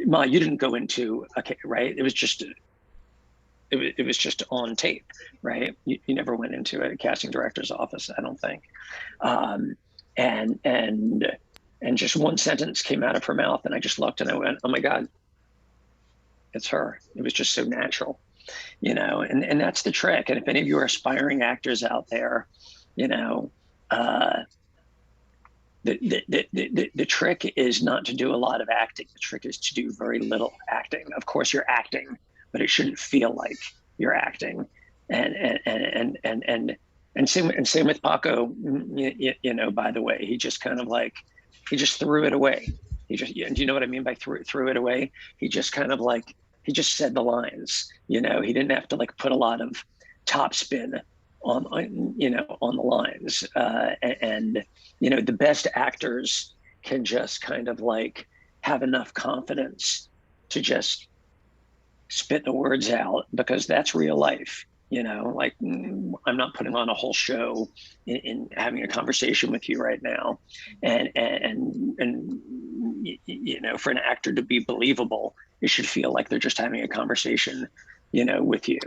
Ma, you didn't go into right? It was just on tape, right? You never went into a casting director's office, I don't think. And just one sentence came out of her mouth, and I just looked and I went, oh my God, it's her. It was just so natural, and that's the trick. And if any of you are aspiring actors out there, the trick is not to do a lot of acting. The trick is to do very little acting. Of course you're acting, but it shouldn't feel like you're acting. And same with Paco, by the way, he just kind of like, he just threw it away. Do you know what I mean by threw it away? He just kind of like, he just said the lines, he didn't have to like put a lot of top spin on the lines. The best actors can just kind of like have enough confidence to just spit the words out, because that's real life. Like I'm not putting on a whole show in having a conversation with you right now, and for an actor to be believable, it should feel like they're just having a conversation, with you.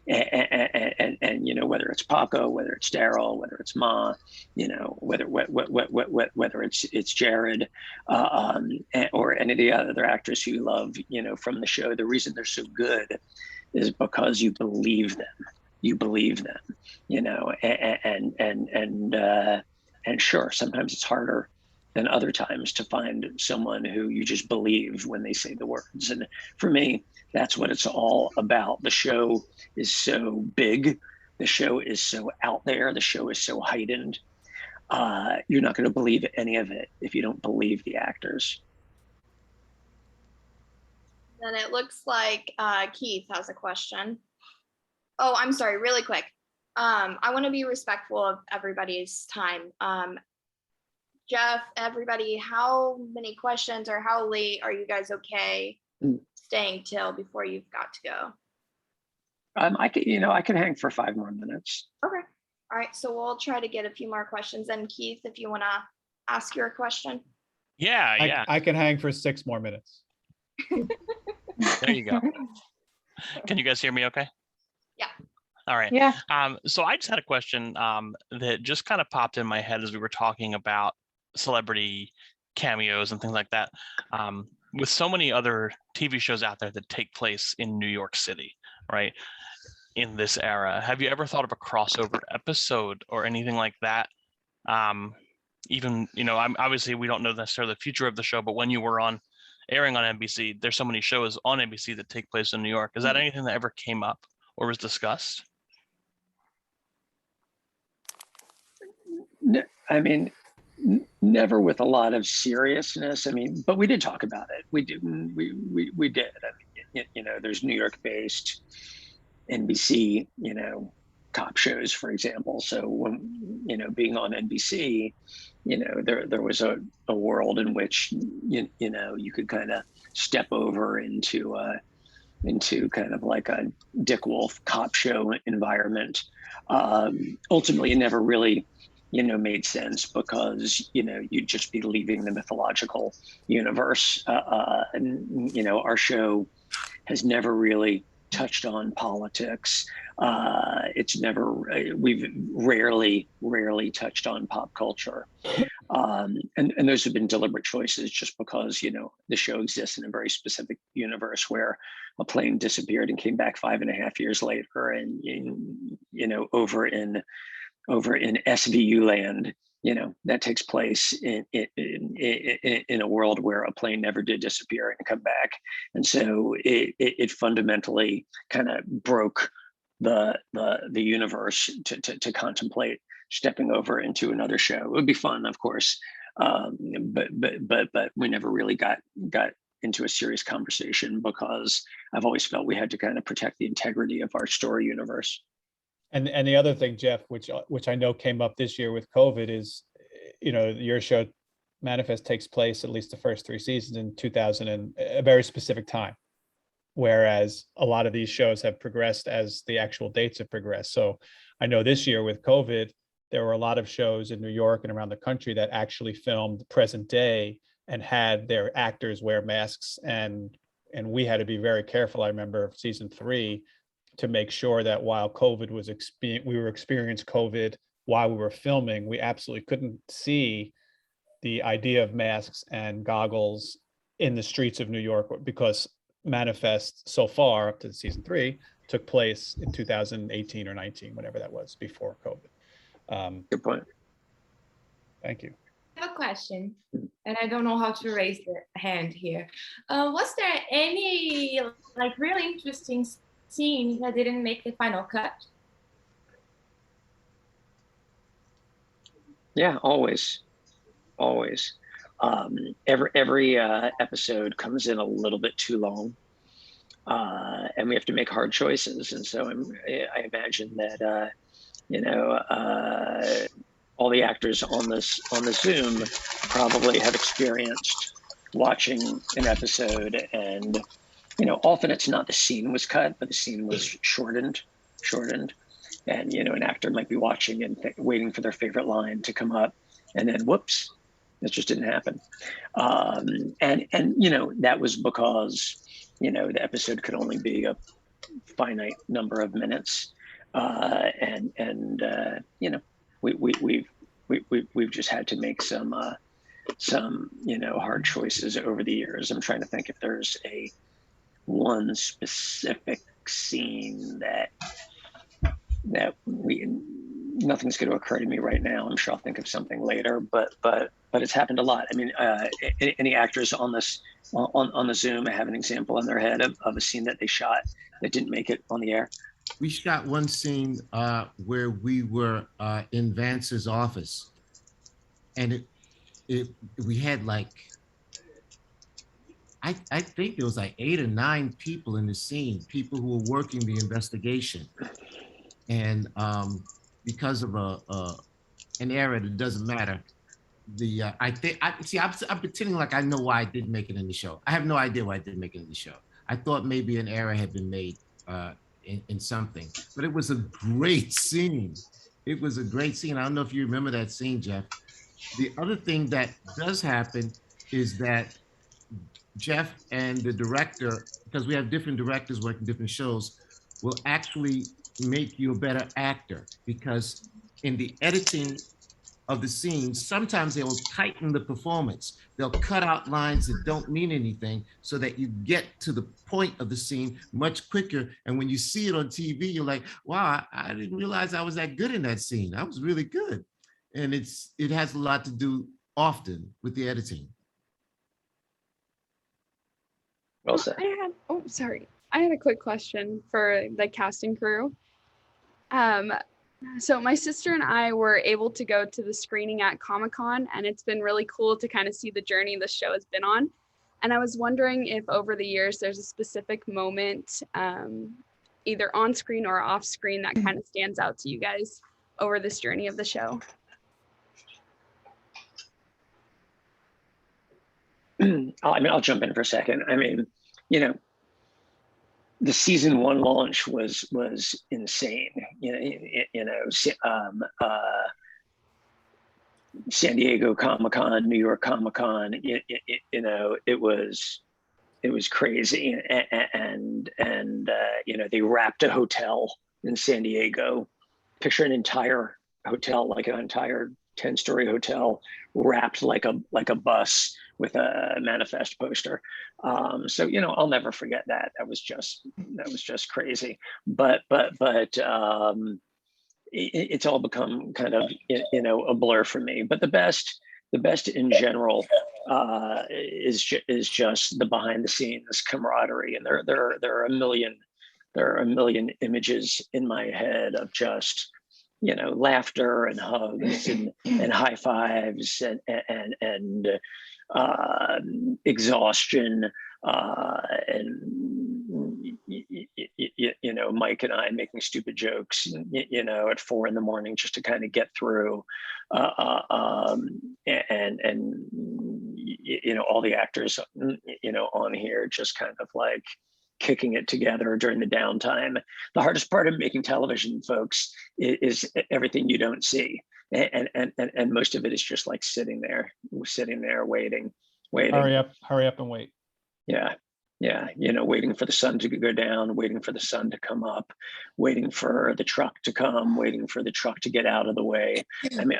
And whether it's Paco, whether it's Daryl, whether it's Ma, whether it's Jared, or any of the other actors who you love, from the show, the reason they're so good is because you believe them. And sure, sometimes it's harder than other times to find someone who you just believe when they say the words. And for me, that's what it's all about. The show is so big. The show is so out there. The show is so heightened. You're not going to believe any of it if you don't believe the actors. Then it looks like Keith has a question. Oh, I'm sorry, really quick. I want to be respectful of everybody's time. Jeff, everybody, how many questions or how late are you guys okay staying till before you've got to go? I can hang for 5 more minutes. Okay. All right. So we'll try to get a few more questions. And Keith, if you want to ask your question. Yeah. I can hang for 6 more minutes. There you go. Can you guys hear me okay? Yeah. All right. Yeah. So I just had a question that just kind of popped in my head as we were talking about celebrity cameos and things like that. With so many other TV shows out there that take place in New York City, right? In this era, have you ever thought of a crossover episode or anything like that? Even, obviously we don't know necessarily the future of the show, but when you were airing on NBC, there's so many shows on NBC that take place in New York. Is that anything that ever came up or was discussed? I mean, never with a lot of seriousness. I mean, but we did talk about it. We did. I mean, there's New York-based NBC, top shows, for example. So when, being on NBC, there was a world in which, you could kind of step over into kind of like a Dick Wolf cop show environment. Ultimately, it never really, made sense because, you'd just be leaving the mythological universe. And, our show has never really touched on politics. We've rarely touched on pop culture. And those have been deliberate choices just because, the show exists in a very specific universe where a plane disappeared and came back 5.5 years later. And, over in SVU land, that takes place in a world where a plane never did disappear and come back. And so it fundamentally kind of broke the universe to contemplate stepping over into another show. It would be fun, of course, but we never really got into a serious conversation because I've always felt we had to kind of protect the integrity of our story universe. And the other thing, Jeff, which I know came up this year with COVID is, your show Manifest takes place, at least the first 3 seasons, in 2000 and a very specific time, whereas a lot of these shows have progressed as the actual dates have progressed. So I know this year with COVID, there were a lot of shows in New York and around the country that actually filmed present day and had their actors wear masks, and we had to be very careful. I remember season 3 to make sure that while COVID was we were experiencing COVID while we were filming, we absolutely couldn't see the idea of masks and goggles in the streets of New York, because Manifest so far up to season 3 took place in 2018 or 19, whatever that was, before COVID. Good point. Thank you. I have a question, and I don't know how to raise the hand here. Was there any like really interesting scene that didn't make the final cut? Yeah, always. Every episode comes in a little bit too long, and we have to make hard choices. And so I imagine that all the actors on the Zoom probably have experienced watching an episode, and often it's not the scene was cut, but the scene was shortened, and an actor might be watching and waiting for their favorite line to come up, and then whoops, it just didn't happen. And that was because the episode could only be a finite number of minutes, we've just had to make some hard choices over the years. I'm trying to think if there's one specific scene that nothing's going to occur to me right now. I'm sure I'll think of something later, but it's happened a lot. I mean, any actors on the Zoom have an example in their head of a scene that they shot that didn't make it on the air? We shot one scene where we were in Vance's office, and we had like, I think there was like 8 or 9 people in the scene, people who were working the investigation. And because of an error that doesn't matter, I'm pretending like I know why I didn't make it in the show. I have no idea why I didn't make it in the show. I thought maybe an error had been made in something, but it was a great scene. It was a great scene. I don't know if you remember that scene, Jeff. The other thing that does happen is that Jeff and the director, because we have different directors working different shows, will actually make you a better actor, because in the editing of the scenes, sometimes they will tighten the performance. They'll cut out lines that don't mean anything so that you get to the point of the scene much quicker. And when you see it on TV, you're like, wow, I didn't realize I was that good in that scene. I was really good. And it has a lot to do often with the editing. Well said. I had a quick question for the casting crew. So my sister and I were able to go to the screening at Comic-Con, and it's been really cool to kind of see the journey the show has been on. And I was wondering if over the years there's a specific moment, either on screen or off screen, that kind of stands out to you guys over this journey of the show. I'll jump in for a second. I mean, the season 1 launch was insane. San Diego Comic-Con, New York Comic-Con. It was crazy, and they wrapped a hotel in San Diego. Picture an entire hotel, like an entire 10-story hotel, wrapped like a bus with a Manifest poster. So I'll never forget that. That was just crazy. But it's all become kind of a blur for me. But the best in general is just the behind the scenes camaraderie, and there are a million images in my head of just laughter and hugs and high fives and exhaustion, and Mike and I making stupid jokes at 4 a.m. just to kind of get through, and all the actors on here just kind of like kicking it together during the downtime. The hardest part of making television, folks, is everything you don't see. and most of it is just like sitting there waiting. Hurry up and wait. Yeah. Yeah. Waiting for the sun to go down, waiting for the sun to come up, waiting for the truck to come, waiting for the truck to get out of the way. I mean,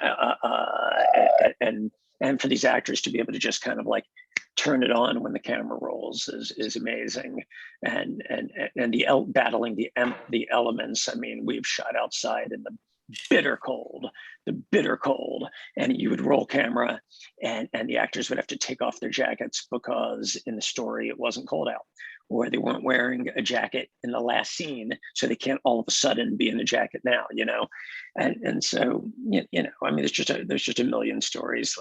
and for these actors to be able to just kind of like turn it on when the camera rolls is amazing. And battling the elements. I mean, we've shot outside in the bitter cold, and you would roll camera and the actors would have to take off their jackets because in the story it wasn't cold out, or they weren't wearing a jacket in the last scene, so they can't all of a sudden be in a jacket now, and so I mean, there's just a million stories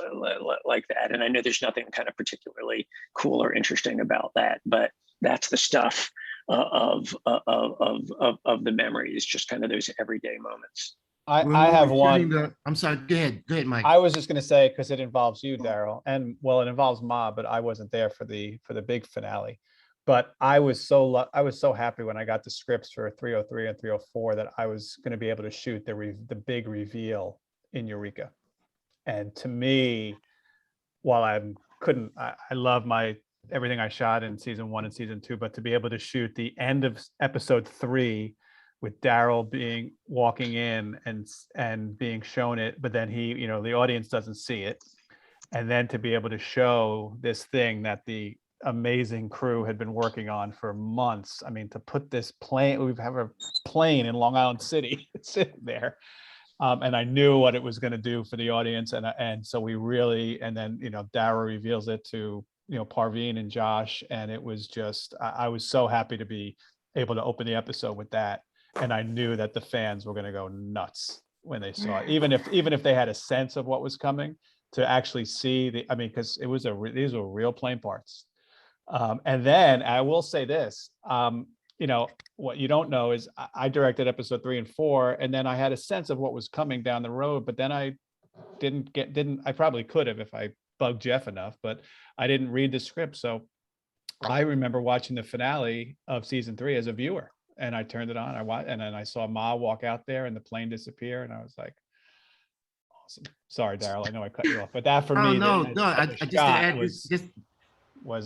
like that, and I know there's nothing kind of particularly cool or interesting about that, but that's the stuff of the memories, just kind of those everyday moments. I have one. I'm sorry. Go ahead, Mike. I was just going to say, because it involves you, Daryl, and well, it involves Ma, but I wasn't there for the big finale. But I was so happy when I got the scripts for 303 and 304 that I was going to be able to shoot the big reveal in Eureka. And to me, while I love everything I shot in season 1 and season 2, but to be able to shoot the end of episode 3 with Daryl walking in and being shown it, but then the audience doesn't see it, and then to be able to show this thing that the amazing crew had been working on for months. I mean, to put this plane, we have a plane in Long Island City sitting there, and I knew what it was going to do for the audience, and so we really, and then Daryl reveals it to Parveen and Josh, and it was just, I was so happy to be able to open the episode with that. And I knew that the fans were going to go nuts when they saw it, even if they had a sense of what was coming, to actually see because these were real plane parts. And then I will say this, what you don't know is I directed episode 3 and 4, and then I had a sense of what was coming down the road, but then I I probably could have if I bugged Jeff enough, but I didn't read the script. So I remember watching the finale of season 3 as a viewer. And I turned it on, and then I saw Ma walk out there and the plane disappear, and I was like, awesome. Sorry, Daryl, I know I cut you off, but that for me,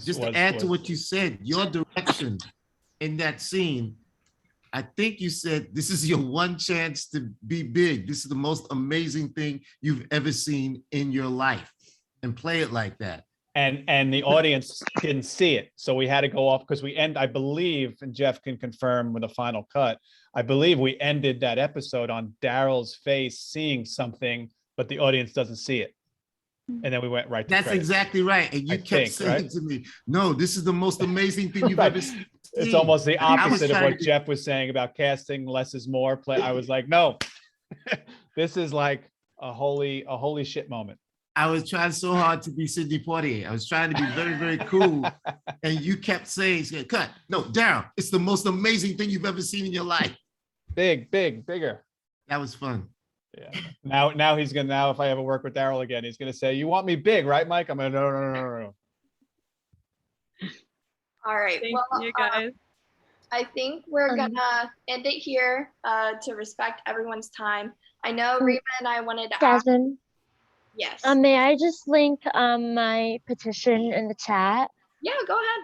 just to add to what you said, your direction in that scene, I think you said, this is your one chance to be big. This is the most amazing thing you've ever seen in your life, and play it like that. And the audience didn't see it. So we had to go off because I believe, and Jeff can confirm with a final cut, I believe we ended that episode on Daryl's face seeing something, but the audience doesn't see it. And then we went right to That's credits. Exactly right. And you kept saying to me, no, this is the most amazing thing you've ever seen. It's almost the opposite of what Jeff was saying about casting less is more. I was like, no, this is like a holy shit moment. I was trying so hard to be Sidney Poitier. I was trying to be very, very cool. And you kept saying, cut. No, Daryl, it's the most amazing thing you've ever seen in your life. Bigger. That was fun. Yeah. Now he's going to, if I ever work with Daryl again, he's going to say, you want me big, right, Mike? I'm going to, no. All right. Thank you, guys. I think we're gonna end it here to respect everyone's time. I know Rima and I wanted to ask. Jasmine. Yes. May I just link my petition in the chat? Yeah, go ahead.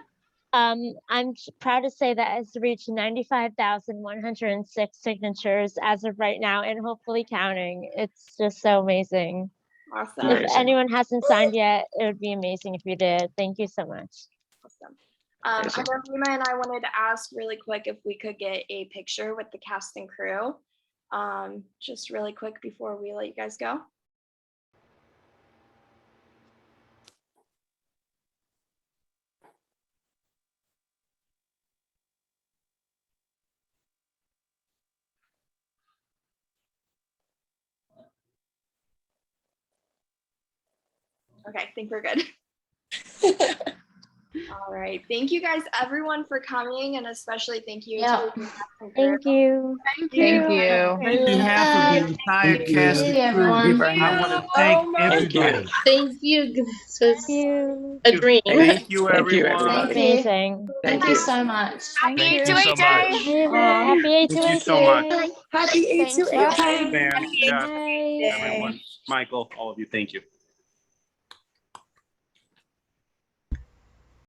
I'm proud to say that it's reached 95,106 signatures as of right now, and hopefully counting. It's just so amazing. Awesome. If anyone hasn't signed yet, it would be amazing if you did. Thank you so much. Awesome. I know Rima and I wanted to ask really quick if we could get a picture with the cast and crew, just really quick before we let you guys go. Okay, I think we're good. All right. Thank you guys, everyone, for coming, and especially thank you Yeah. to the cast and Thank crew. you. Thank Thank you. On behalf of the entire Thank you. cast Thank and you, crew, everyone. I want to thank Thank you. everybody. Thank you. This was Thank you. a dream. Thank you, Thank you, everyone. everybody. Amazing. Thank you so much. Thank you so much. Happy Thank you so much. A2A2. Happy Thank you. A2A. Van, Jeff, Bye. everyone, Michael, all of you. Thank you.